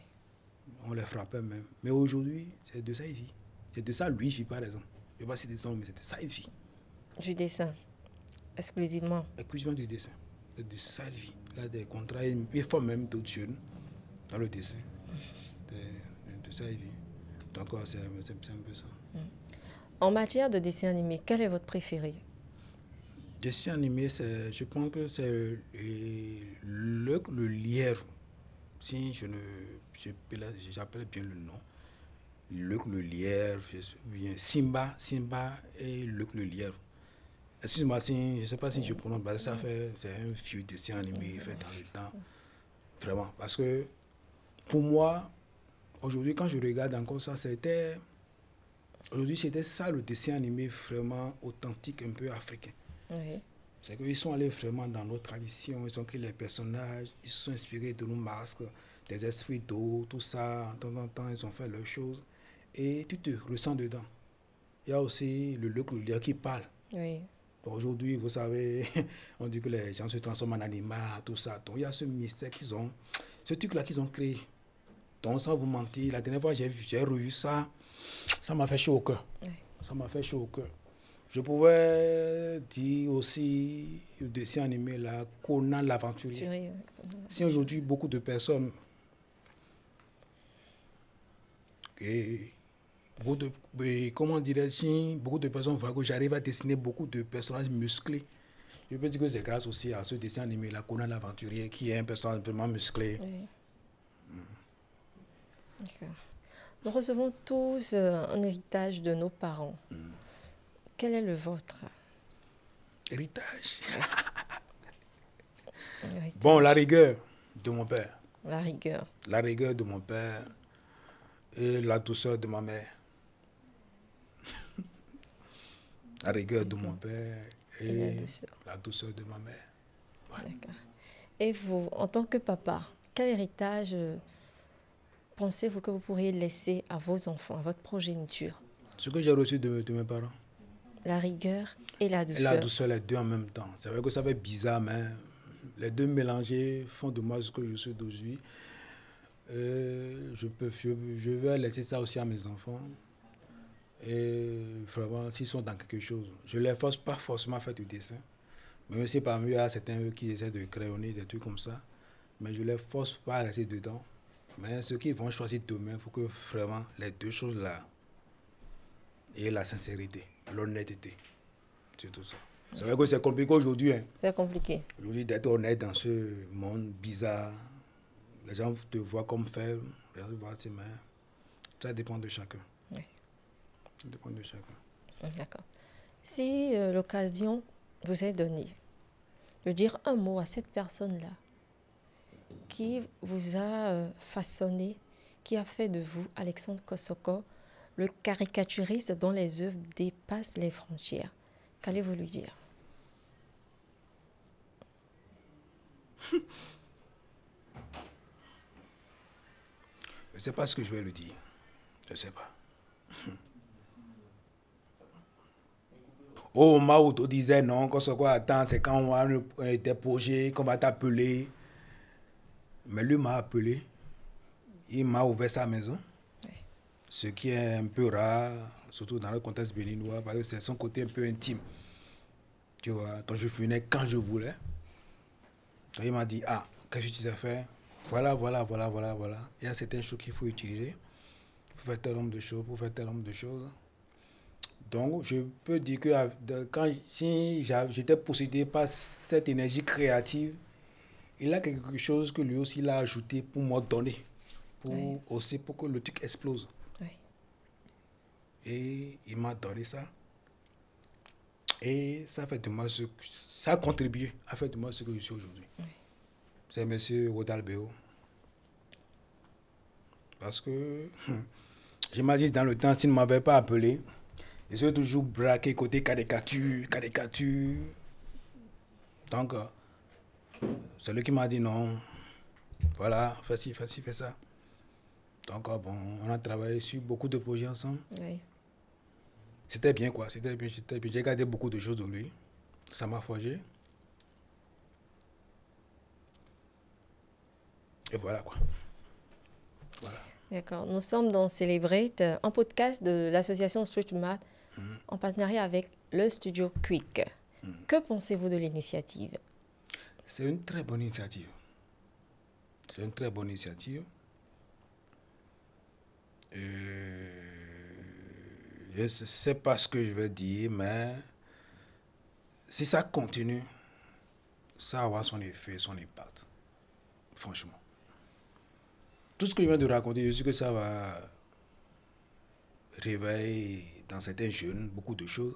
On les frappait même. Mais aujourd'hui, c'est de ça qu'il vit. C'est de ça lui vit par exemple. Je ne vais pas citer son nom, mais c'est de ça qu'il vit. Du dessin, exclusivement. Exclusivement du dessin. C'est de ça qu'il vit. Il a des contrats, il forme même d'autres jeunes dans le dessin. De ça qu'il vit. Donc c'est un peu ça. En matière de dessin animé, quel est votre préféré? Dessin animé, je pense que c'est le lièvre. Si j'appelle bien le nom. Le lièvre, bien Simba et le lièvre. Excuse-moi, je ne sais pas si je prononce, parce que c'est un vieux dessin animé fait dans le temps. Vraiment. Parce que pour moi, aujourd'hui, quand je regarde encore ça, aujourd'hui, c'était ça le dessin animé vraiment authentique, un peu africain. Oui. C'est qu'ils sont allés vraiment dans nos traditions, ils ont créé les personnages, ils se sont inspirés de nos masques, des esprits d'eau, tout ça. De temps en temps, ils ont fait leurs choses. Et tu te ressens dedans. Il y a aussi le lièvre qui parle. Oui. Aujourd'hui, vous savez, on dit que les gens se transforment en animal, tout ça. Donc, il y a ce mystère qu'ils ont, ce truc-là qu'ils ont créé. Donc, sans vous mentir, la dernière fois, j'ai revu ça, ça m'a fait chaud au cœur. Oui. Ça m'a fait chaud au cœur. Je pouvais dire aussi le dessin animé, là, Conan l'aventurier. Oui. Si aujourd'hui, beaucoup de personnes, comment dirais-je, beaucoup de personnes voient que j'arrive à dessiner beaucoup de personnages musclés. Je peux dire que c'est grâce aussi à ce dessin animé, là, Conan l'aventurier, qui est un personnage vraiment musclé. Oui. D'accord. Nous recevons tous un héritage de nos parents. Quel est le vôtre? Héritage. Bon, la rigueur de mon père. La rigueur. La rigueur de mon père et la douceur de ma mère. La rigueur de mon père et la douceur de ma mère. Ouais. D'accord. Et vous, en tant que papa, quel héritage pensez-vous que vous pourriez laisser à vos enfants, à votre progéniture? Ce que j'ai reçu de mes parents. La rigueur et la douceur. Et la douceur, les deux en même temps. C'est vrai que ça fait bizarre, mais les deux mélangés font de moi ce que je suis d'aujourd'hui. Je vais laisser ça aussi à mes enfants. Et vraiment, s'ils sont dans quelque chose, je ne les force pas forcément à faire du dessin. Même si parmi eux, il y a certains qui essaient de crayonner, des trucs comme ça. Mais je ne les force pas à rester dedans. Mais ceux qui vont choisir demain, il faut que vraiment les deux choses-là, et la sincérité, l'honnêteté, c'est tout ça. C'est vrai que c'est compliqué aujourd'hui. Hein. C'est compliqué. Aujourd'hui, d'être honnête dans ce monde bizarre. Les gens te voient comme faible, ça dépend de chacun. Oui. Ça dépend de chacun. D'accord. Si l'occasion vous est donnée de dire un mot à cette personne-là qui vous a façonné, qui a fait de vous, Alexandre Kosoko, le caricaturiste dont les œuvres dépassent les frontières? Qu'allez-vous lui dire? Je ne sais pas ce que je vais lui dire. Je ne sais pas. Au moment où on disait non, Kosoko, attends, c'est quand on a été projet, qu'on va t'appeler. Mais lui m'a appelé. Il m'a ouvert sa maison. Oui. Ce qui est un peu rare, surtout dans le contexte béninois, parce que c'est son côté un peu intime. Tu vois, donc je venais quand je voulais. Donc il m'a dit, ah, qu'est-ce que tu sais faire? Voilà. Il y a certaines choses qu'il faut utiliser. Pour faire tel nombre de choses, pour faire tel nombre de choses. Donc, je peux dire que si j'étais possédé par cette énergie créative, il a quelque chose que lui aussi il a ajouté pour me donner, aussi pour que le truc explose. Oui. Et il m'a donné ça. Et ça fait de moi ça a contribué à faire de moi ce que je suis aujourd'hui. Oui. C'est M. Rodalbeo. Parce que, j'imagine dans le temps, s'il ne m'avait pas appelé, je serais toujours braqué côté caricature. Donc, c'est lui qui m'a dit non. Voilà, fais ci, fais ça. Donc, bon, on a travaillé sur beaucoup de projets ensemble. Oui. C'était bien, quoi. C'était bien. J'ai gardé beaucoup de choses de lui. Ça m'a forgé. Et voilà, quoi. Voilà. D'accord. Nous sommes dans Celebrate, un podcast de l'association Street Math, en partenariat avec le studio Quick. Que pensez-vous de l'initiative? C'est une très bonne initiative. C'est une très bonne initiative. Je ne sais pas ce que je vais dire, mais si ça continue, ça va avoir son effet, son impact. Franchement. Tout ce que je viens de raconter, je sais que ça va réveiller dans certains jeunes beaucoup de choses.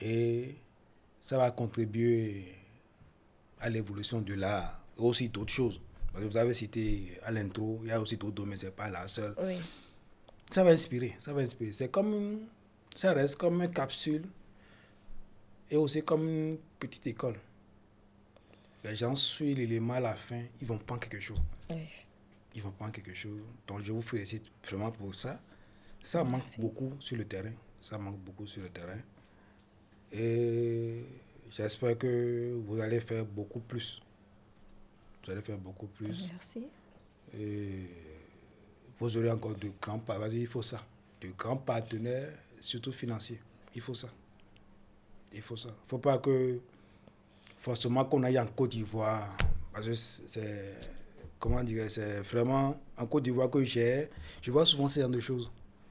Et ça va contribuer à l'évolution de l'art et aussi d'autres choses. Parce que vous avez cité à l'intro, il y a aussi d'autres domaines, ce n'est pas la seule. Oui. Ça va inspirer. C'est comme ça reste comme une capsule et aussi comme une petite école. Les gens suivent l'élément à la fin, ils vont prendre quelque chose. Oui. Ils vont prendre quelque chose. Donc je vous félicite vraiment pour ça. Ça manque beaucoup sur le terrain. Et j'espère que vous allez faire beaucoup plus. Merci. Et vous aurez encore de grands partenaires. Il faut ça. De grands partenaires, surtout financiers. Il faut ça. Il ne faut pas que forcément qu'on aille en Côte d'Ivoire. Parce que c'est vraiment en Côte d'Ivoire que je vois souvent ce genre de choses.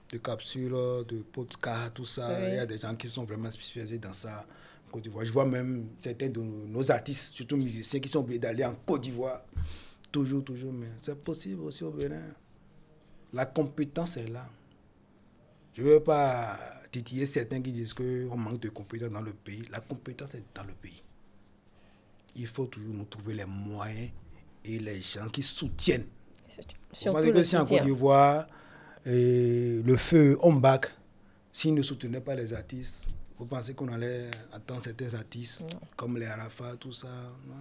De capsules, de podcasts, tout ça. Oui. Il y a des gens qui sont vraiment spécialisés dans ça. Côte d'Ivoire. Je vois même certains de nos artistes, surtout musiciens, qui sont obligés d'aller en Côte d'Ivoire. Toujours, mais c'est possible aussi au Bénin. La compétence est là. Je ne veux pas titiller certains qui disent qu'on manque de compétences dans le pays. La compétence est dans le pays. Il faut toujours nous trouver les moyens et les gens qui soutiennent. Surtout le soutien. En Côte d'Ivoire, le feu Ombak, s'ils ne soutenaient pas les artistes, vous pensez qu'on allait attendre certains artistes comme les Arafat, tout ça? Non.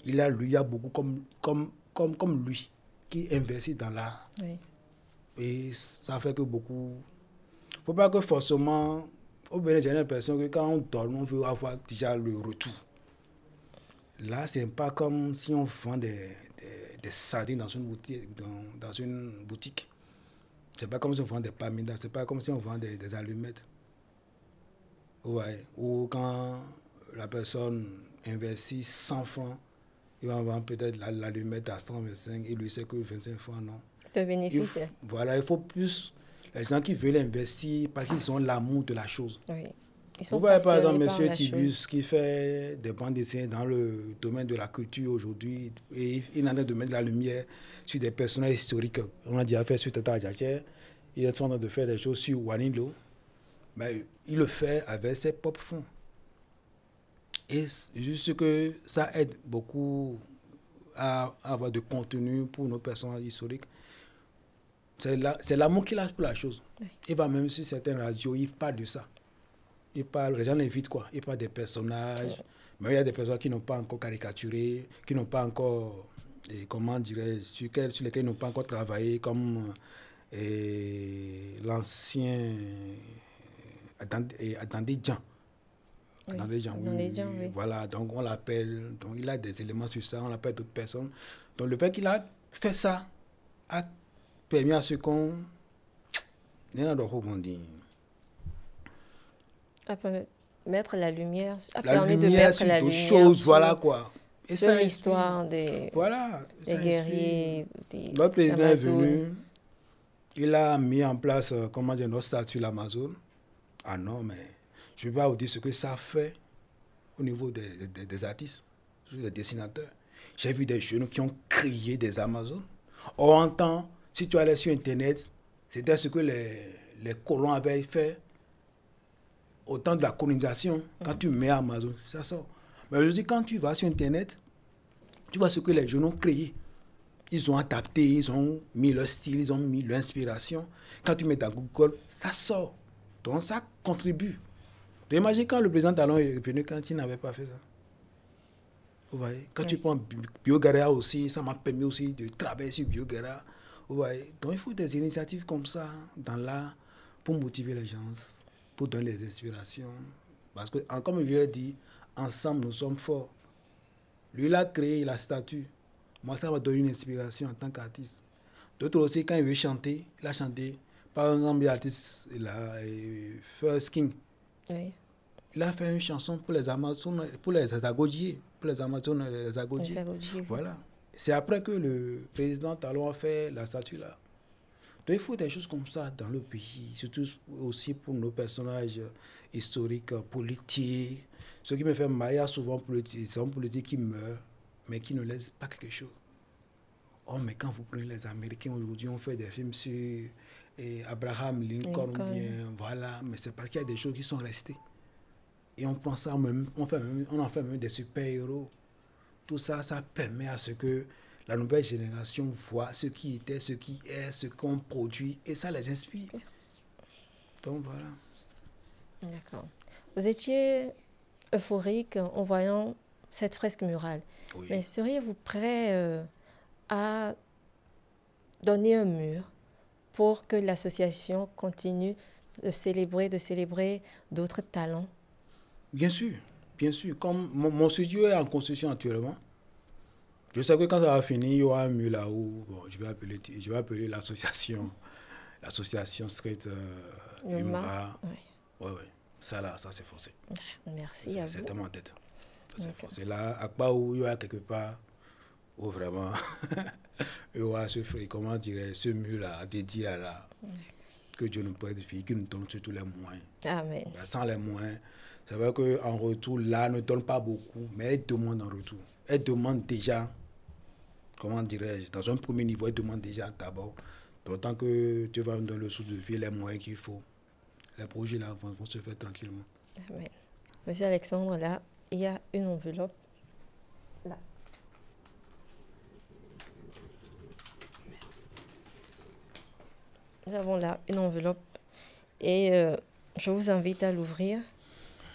Il y a beaucoup comme lui qui investit dans l'art. Oui. Et ça fait que beaucoup... Il ne faut pas que forcément... Au Bénin, j'ai l'impression que quand on donne, on veut avoir déjà le retour. Là, ce n'est pas comme si on vend des sardines dans une boutique. Ce n'est pas comme si on vend des pamidas, ce n'est pas comme si on vend des allumettes. Ouais. Ou quand la personne investit 100 francs, il va vendre peut-être l'allumette à 125 et lui sait que 25 francs, non. De bénéfice. Il faut plus les gens qui veulent investir parce qu'ils ont l'amour de la chose. Oui. Vous voyez par exemple M. Tibius qui fait des bandes dessinées dans le domaine de la culture aujourd'hui et il est en train de mettre la lumière sur des personnages historiques. On a déjà fait sur Tata Adjaché, il est en train de faire des choses sur Wanilo. Mais il le fait avec ses propres fonds. Et juste que ça aide beaucoup à avoir de contenu pour nos personnages historiques. C'est l'amour qu'il a pour la chose. Oui. Il va même sur certaines radios, il parle de ça. Il parle, les gens l'invitent quoi. Il parle des personnages. Oui. Mais il y a des personnages qui n'ont pas encore caricaturé, qui n'ont pas encore, comment dirais-je, sur lesquels ils n'ont pas encore travaillé, comme l'ancien Adandé Djan. Oui. Dans les gens, oui. Voilà, donc on l'appelle, donc il a des éléments sur ça, on l'appelle d'autres personnes. Donc le fait qu'il a fait ça a permis à ce qu'on... A permis mettre la lumière, sur d'autres choses, voilà quoi. Et ça, l'histoire des guerriers. Notre président est venu, il a mis en place, comment dire, notre statut l'Amazone. Ah non, mais... Je ne vais pas vous dire ce que ça fait au niveau des artistes, des dessinateurs. J'ai vu des jeunes qui ont créé des Amazones. Or, en temps, si tu allais sur Internet, c'était ce que les colons avaient fait au temps de la colonisation. Quand tu mets Amazon, ça sort. Mais aujourd'hui, quand tu vas sur Internet, tu vois ce que les jeunes ont créé. Ils ont adapté, ils ont mis leur style, ils ont mis leur inspiration. Quand tu mets dans Google, ça sort. Donc, ça contribue. Imagine quand le président Talon est venu, quand il n'avait pas fait ça. Vous voyez, quand tu prends Biogara aussi, ça m'a permis aussi de travailler sur Biogara. Vous voyez, donc il faut des initiatives comme ça dans l'art pour motiver les gens, pour donner des inspirations. Parce que, comme je l'ai dit, ensemble nous sommes forts. Lui, il a créé la statue. Moi, ça m'a donné une inspiration en tant qu'artiste. D'autres aussi, quand il veut chanter, il a chanté. Par exemple, l'artiste, First King. Oui. Il a fait une chanson pour les Amazones, pour les Azagogiers, pour les Amazones et les Azagogiers. Voilà. C'est après que le président Talon a fait la statue là. Donc il faut des choses comme ça dans le pays, surtout aussi pour nos personnages historiques, politiques. Ce qui me fait mal, il y a souvent des hommes politiques qui meurent, mais qui ne laissent pas quelque chose. Oh, mais quand vous prenez les Américains aujourd'hui, on fait des films sur Abraham Lincoln. Bien, voilà, mais c'est parce qu'il y a des choses qui sont restées. Et on prend ça, on en fait même des super-héros. Tout ça, ça permet à ce que la nouvelle génération voit ce qui était, ce qui est, ce qu'on produit, et ça les inspire. Donc voilà. D'accord. Vous étiez euphorique en voyant cette fresque murale. Oui. Mais seriez-vous prêt à donner un mur pour que l'association continue de célébrer d'autres talents? Bien sûr, bien sûr. Comme mon studio est en construction actuellement, je sais que quand ça va finir, il y aura un mur là-haut. Bon, je vais appeler l'association Street Humra. Oui. Ouais. Ça là, ça c'est forcé. Merci à vous. C'est tellement en tête. C'est forcé. Là, à part où il y aura quelque part où vraiment il y aura ce mur là dédié à la... Que Dieu nous prête, qui nous donne surtout les moyens. Amen. Sans les moyens, c'est vrai qu'en retour, là, ne donne pas beaucoup, mais elle demande en retour. Elle demande déjà, comment dirais-je, dans un premier niveau, elle demande déjà d'abord, d'autant que Dieu va nous donner le sou de vie, les moyens qu'il faut. Les projets là vont se faire tranquillement. Amen. Monsieur Alexandre, là, il y a une enveloppe. Là. Nous avons là une enveloppe et je vous invite à l'ouvrir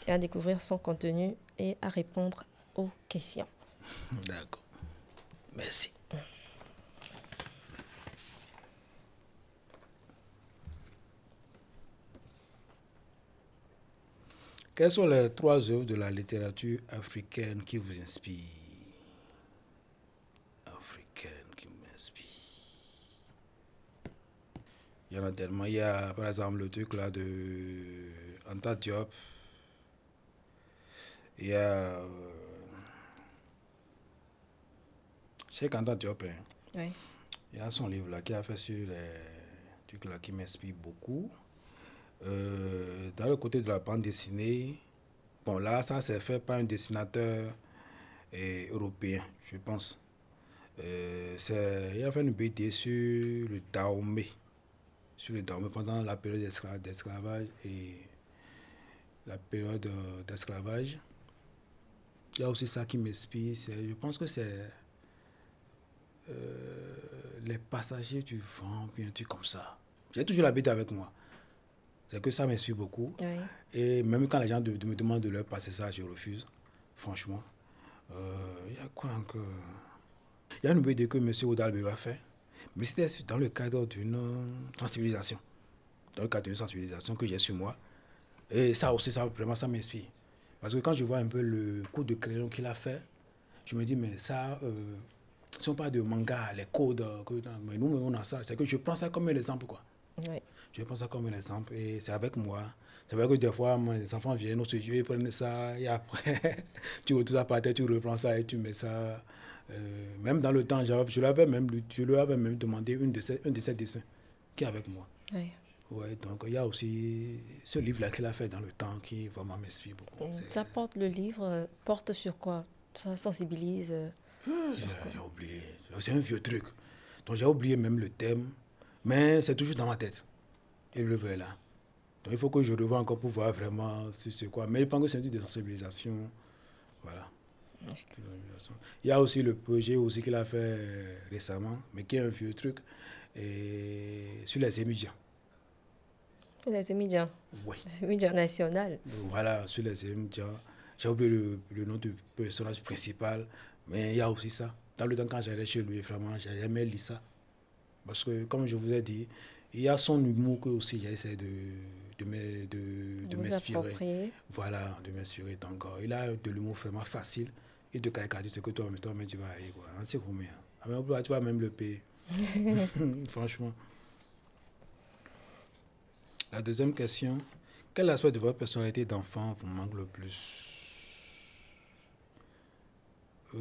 et à découvrir son contenu et à répondre aux questions. D'accord. Merci. Quelles sont les 3 œuvres de la littérature africaine qui vous inspirent? Il y en a tellement. Il y a par exemple le truc là de Anta Diop. Il y a Cheikh Anta Diop. Hein. Oui. Il y a son livre là qui a fait sur les trucs là qui m'inspire beaucoup. Dans le côté de la bande dessinée, bon là ça c'est fait par un dessinateur européen, je pense. Il a fait une BD sur le Dahomey. Pendant la période d'esclavage et la période d'esclavage. Il y a aussi ça qui m'inspire. Je pense que c'est les passagers du vent, puis un truc comme ça. J'ai toujours l'habitude avec moi. C'est que ça m'inspire beaucoup. Oui. Et même quand les gens me demandent de leur passer ça, je refuse. Franchement. Il y a quoi encore? Il y a une BD que M. Oudalbe a fait. Mais c'était dans le cadre d'une sensibilisation. Dans le cadre d'une sensibilisation que j'ai sur moi. Et ça aussi, vraiment, ça m'inspire. Parce que quand je vois un peu le coup de crayon qu'il a fait, je me dis, mais ça, ce ne sont pas de manga, les codes, mais nous, on a ça. C'est que je prends ça comme un exemple, quoi. Oui. Je prends ça comme un exemple et c'est avec moi. C'est vrai que des fois, les enfants viennent au studio, ils prennent ça et après, tu retournes ça par terre, tu reprends ça et tu mets ça. Même dans le temps, je lui avais même demandé un de ses dessins qui est avec moi. Oui. Ouais, donc il y a aussi ce livre-là qu'il a fait dans le temps qui vraiment m'inspire beaucoup. Ça porte, le livre porte sur quoi? Ça sensibilise J'ai oublié. C'est un vieux truc. Donc j'ai oublié même le thème, mais c'est toujours dans ma tête. Et le livre est là. Donc il faut que je revoie encore pour voir vraiment c'est quoi. Mais je pense que c'est un truc de sensibilisation. Voilà. Il y a aussi le projet aussi qu'il a fait récemment, mais qui est un vieux truc, et sur les émigrants. Les émigrants. Oui. Les émigrants nationaux. Voilà, sur les émigrants. J'ai oublié le nom du personnage principal, mais il y a aussi ça. Dans le temps, quand j'allais chez lui, vraiment, j'ai jamais lu ça. Parce que, comme je vous ai dit, il y a son humour que aussi j'essaie de m'inspirer. Voilà, de m'inspirer. Donc, il a de l'humour vraiment facile et de caricature. C'est que toi-même, tu vas aller, quoi. On sait combien. Tu vas même le payer. Franchement. La deuxième question. Quel aspect de votre personnalité d'enfant vous manque le plus? Je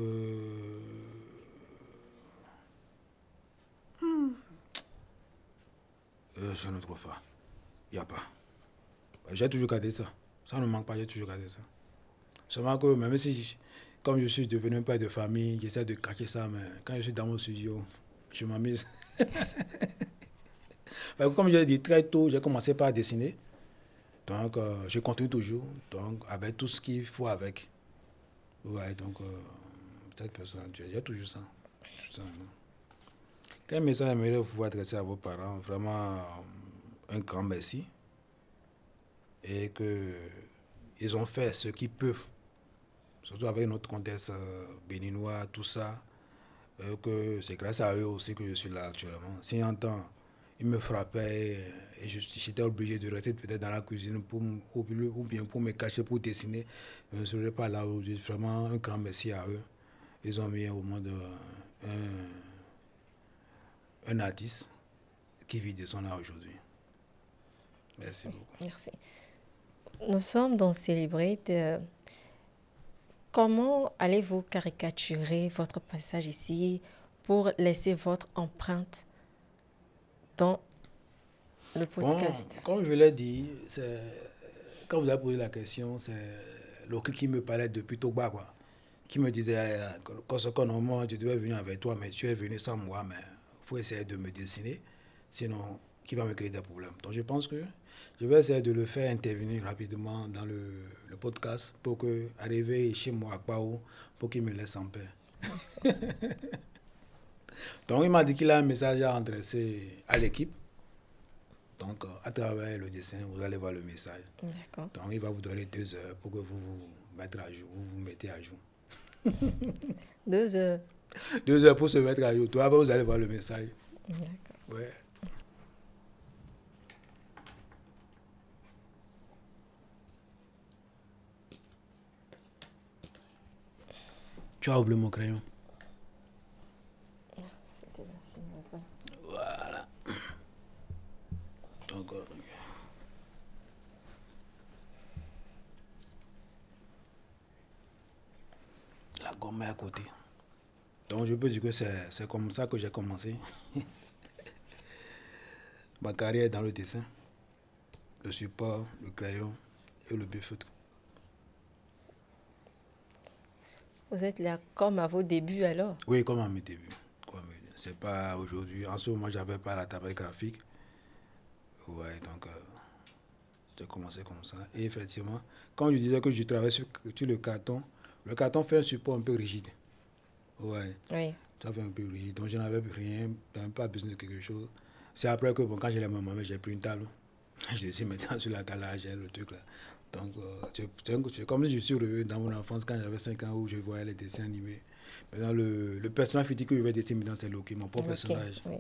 ne trouve pas. Il n'y a pas. J'ai toujours gardé ça. Ça ne manque pas, j'ai toujours gardé ça. Seulement que même si, comme je suis devenu un père de famille, j'essaie de cacher ça, mais quand je suis dans mon studio, je m'amuse. Comme je l'ai dit, très tôt, j'ai commencé par dessiner. Donc, je continue toujours. Donc, avec tout ce qu'il faut avec. Ouais, donc, cette personne, j'ai toujours ça. Quel message aimeriez-vous adresser à vos parents? Vraiment, un grand merci. Et qu'ils ont fait ce qu'ils peuvent. Surtout avec notre contexte béninois, tout ça. Que c'est grâce à eux aussi que je suis là actuellement. Si un temps, ils me frappaient et j'étais obligé de rester peut-être dans la cuisine ou bien pour me cacher, pour dessiner, je ne serais pas là aujourd'hui. Vraiment, un grand merci à eux. Ils ont mis au monde un artiste qui vit de son art aujourd'hui. Merci beaucoup. Merci. Nous sommes dans Celebrate. Comment allez-vous caricaturer votre passage ici pour laisser votre empreinte dans le podcast? Bon, comme je l'ai dit, quand vous avez posé la question, c'est Loki qui me parlait depuis Toba, quoi. Qui me disait, normalement, je devais venir avec toi, mais tu es venu sans moi, mais il faut essayer de me dessiner, sinon, qui va me créer des problèmes. Donc, je pense que je vais essayer de le faire intervenir rapidement dans le podcast pour que, arriver chez moi à Pau, pour qu'il me laisse en paix. Donc, il m'a dit qu'il a un message à adresser à l'équipe. Donc, à travers le dessin, vous allez voir le message. D'accord. Donc, il va vous donner 2 heures pour que vous mettez à jour, vous mettez à jour. 2 heures. 2 heures pour se mettre à jour. Toi, vous allez voir le message. D'accord. Ouais. Tu as oublié mon crayon. Voilà. Donc, la gomme est à côté. Donc, je peux dire que c'est comme ça que j'ai commencé. Ma carrière dans le dessin, le support, le crayon et le bifeutre. Vous êtes là comme à vos débuts alors? Oui, comme à mes débuts. C'est pas aujourd'hui. En ce moment, j'avais pas la tablette graphique. Ouais, donc j'ai commencé comme ça. Et effectivement, quand je disais que je travaillais sur le carton, Le carton fait un support un peu rigide. Ouais. Oui. Ça fait un peu rigide. Donc, je n'avais rien, pas besoin de quelque chose. C'est après que, bon, quand j'ai la maman, j'ai pris une table. Je suis maintenant sur la table, là, j'ai le truc là. Donc, c'est comme si je suis revenu dans mon enfance quand j'avais 5 ans où je voyais les dessins animés. Maintenant, le personnage fictif que je vais dessiner dans c'est Loki, mon propre personnage. Oui.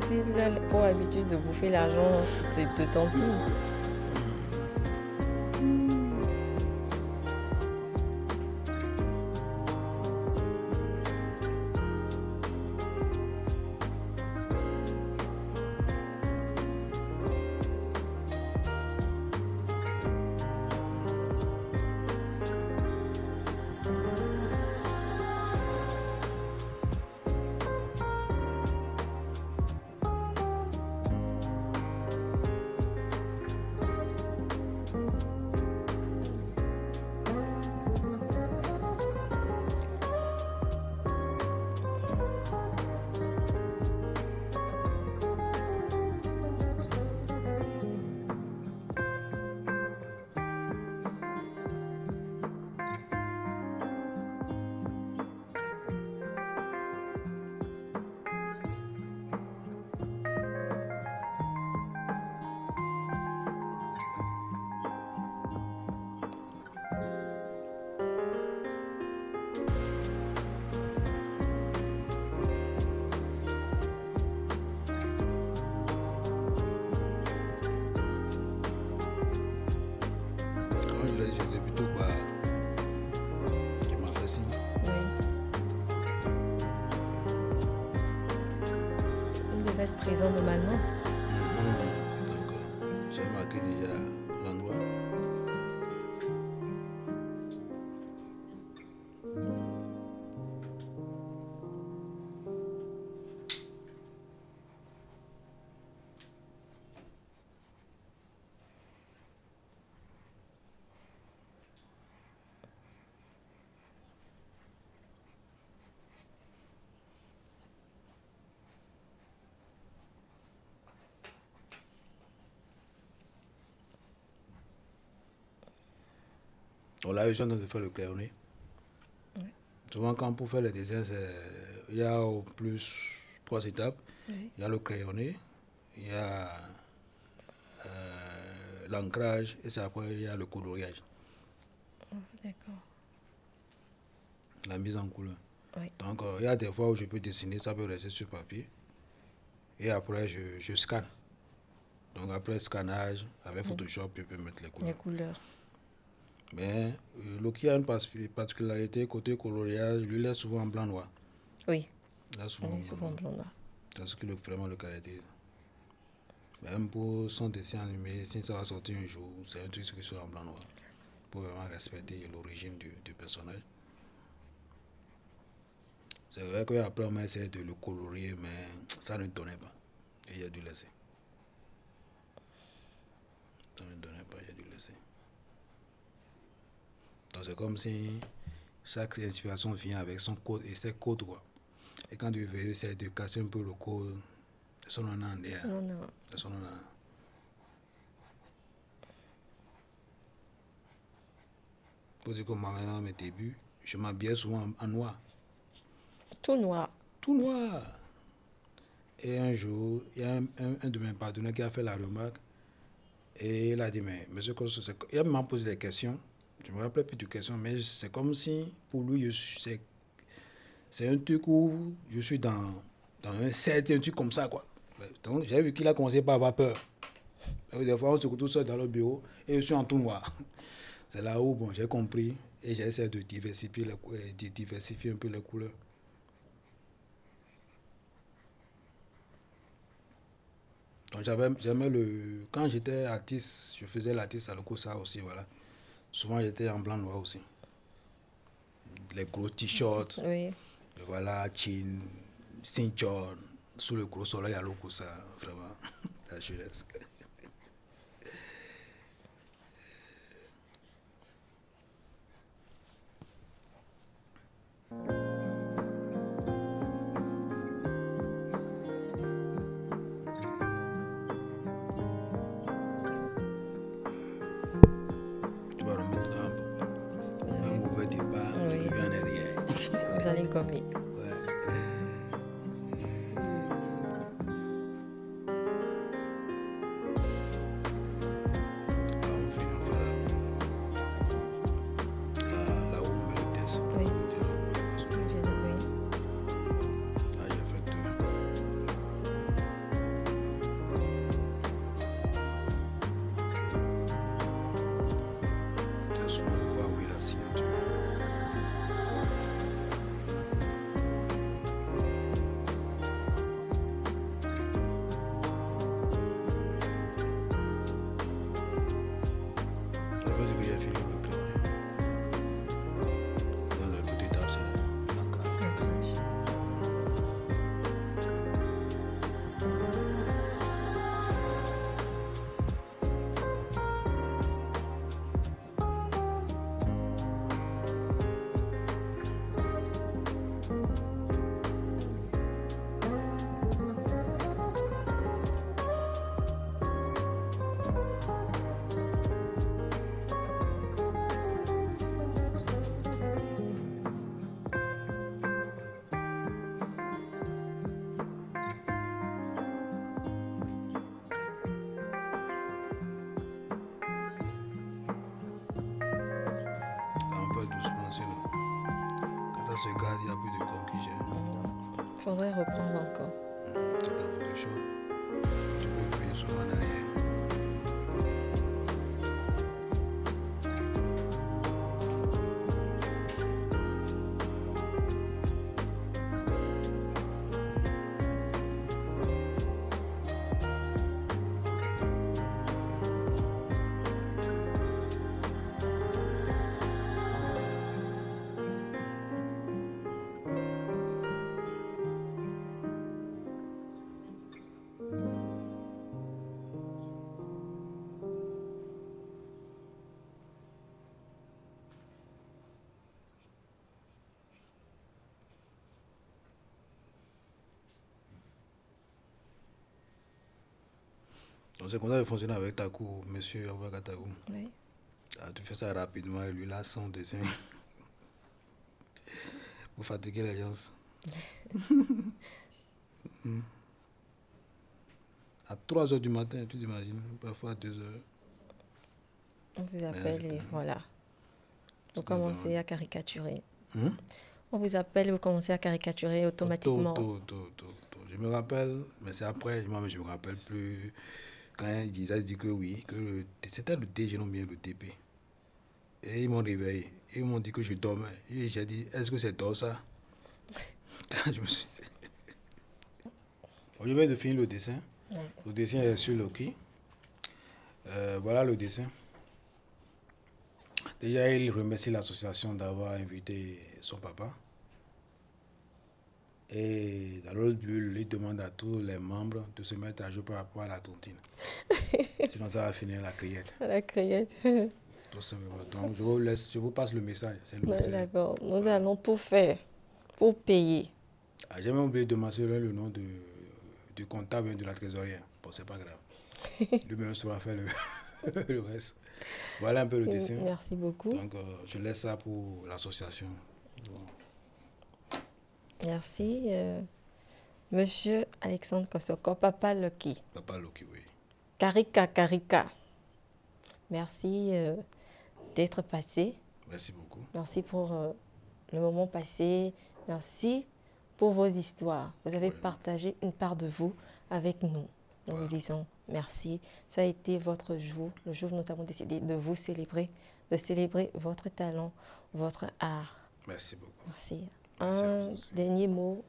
Il a pour habitude de bouffer l'argent de tantine. Présent normalement. Donc, j'ai marqué déjà l'endroit. On a eu besoin de faire le crayonné. Oui. Souvent, quand pour faire le dessin, il y a au plus 3 étapes. Oui. Il y a le crayonné, il y a l'ancrage et après il y a le coloriage. Oh, d'accord. La mise en couleur. Oui. Donc, il y a des fois où je peux dessiner, ça peut rester sur papier. Et après, je scanne. Donc, après le scannage, avec Photoshop, je peux mettre les couleurs. Les couleurs. Mais Loki a une particularité côté coloriage, lui il est souvent en blanc-noir. Oui. Il est souvent en blanc-noir. C'est ce qui vraiment le caractérise. Même pour son dessin animé, si ça va sortir un jour, c'est un truc qui soit en blanc-noir. Pour vraiment respecter l'origine du personnage. C'est vrai qu'après on a essayé de le colorier, mais ça ne donnait pas. Et il a dû laisser. Ça ne donnait pas, il a dû laisser. Donc c'est comme si chaque inspiration vient avec son code et ses codes, quoi. Et quand tu veux essayer de casser un peu le code, c'est son nom. C'est son nom. Pour dire que moi, à mes débuts, je m'habillais souvent en noir. Tout noir. Tout noir. Et un jour, il y a un de mes partenaires qui a fait la remarque. Et il a dit, mais monsieur Kosso, il m'a posé des questions. Je ne me rappelle plus de questions, mais c'est comme si, pour lui, c'est un truc où je suis dans un set, un truc comme ça, quoi. Donc, j'ai vu qu'il a commencé par avoir peur. Des fois, on se retrouve tout seul dans le bureau et je suis en tout noir. C'est là où, bon, j'ai compris et j'ai essayé de diversifier un peu les couleurs. Donc j'aimais le... Quand j'étais artiste, je faisais l'artiste à l'Okosa aussi, voilà. Souvent j'étais en blanc noir aussi. Les gros t-shirts, Oui. voilà, jean, ceinture, sous le gros soleil à l'Okosa, vraiment, la jeunesse. Vous allez gommer. Se garde, il n'y a plus de conclusion. Il faudrait reprendre encore. C'est un Photoshop. Tu peux venir souvent en arrière. Donc c'est comme ça que fonctionne avec Takou, monsieur Obakatakou. Oui. Ah, tu fais ça rapidement et lui là son dessin. Vous fatiguez les gens. À 3 h du matin, tu t'imagines, parfois à 2 h. On vous appelle et voilà. Vous commencez à caricaturer. On vous appelle et vous commencez à caricaturer automatiquement. Je me rappelle, mais c'est après, moi je me rappelle plus. Quand il dit que oui, que c'était le D, je nomme bien le DP. Et ils m'ont réveillé. Ils m'ont dit que je dormais. Et j'ai dit, est-ce que c'est tort ça? Quand je me suis... Je viens de finir le dessin. Ouais. Le dessin est sur le qui. Voilà le dessin. Déjà, il remercie l'association d'avoir invité son papa. Et dans l'autre bulle, il demande à tous les membres de se mettre à jouer par rapport à la tontine. Sinon, ça va finir la criette. La criette. Tout simplement. Donc, je vous passe le message. D'accord. Nous allons tout faire pour payer. Ah, j'ai même oublié de mentionner le nom du comptable et de la trésorière. Bon, c'est pas grave. Lui-même saura faire le reste. Voilà un peu le dessin. Merci beaucoup. Donc, je laisse ça pour l'association. Bon. Merci. Monsieur Alexandre Kosoko, Papa Loki. Papa Loki, oui. Karika. Merci d'être passé. Merci beaucoup. Merci pour le moment passé. Merci pour vos histoires. Vous avez partagé une part de vous avec nous. Nous vous disons merci. Ça a été votre jour, le jour où nous avons décidé de vous célébrer, de célébrer votre talent, votre art. Merci beaucoup. Merci. Un dernier mot.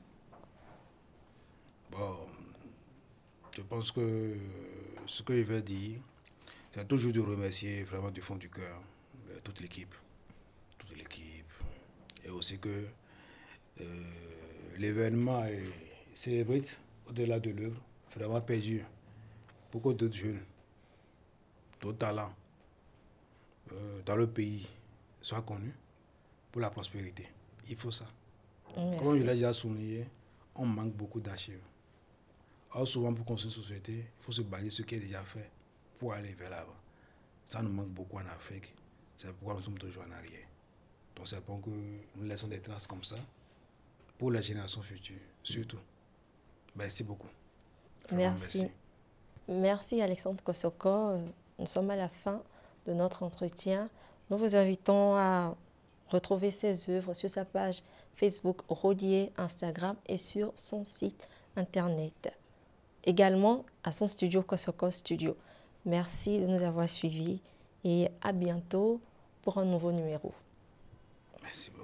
Bon, je pense que ce que je vais dire, c'est toujours de remercier vraiment du fond du cœur toute l'équipe. Et aussi que l'événement célébré au-delà de l'œuvre, vraiment perdu. Beaucoup d'autres jeunes, d'autres talents dans le pays soient connus pour la prospérité. Il faut ça. Merci. Comme je l'ai déjà souligné, on manque beaucoup d'archives. Or, souvent, pour construire une société, il faut se baser sur ce qui est déjà fait pour aller vers l'avant. Ça nous manque beaucoup en Afrique. C'est pourquoi nous sommes toujours en arrière. Donc, c'est bon que nous laissons des traces comme ça pour les générations futures, surtout. Merci beaucoup. Vraiment, merci. Merci Alexandre Kosoko. Nous sommes à la fin de notre entretien. Nous vous invitons à retrouver ses œuvres sur sa page Facebook Rodier, Instagram et sur son site internet. Également à son studio Kosoko Studio. Merci de nous avoir suivis et à bientôt pour un nouveau numéro. Merci beaucoup.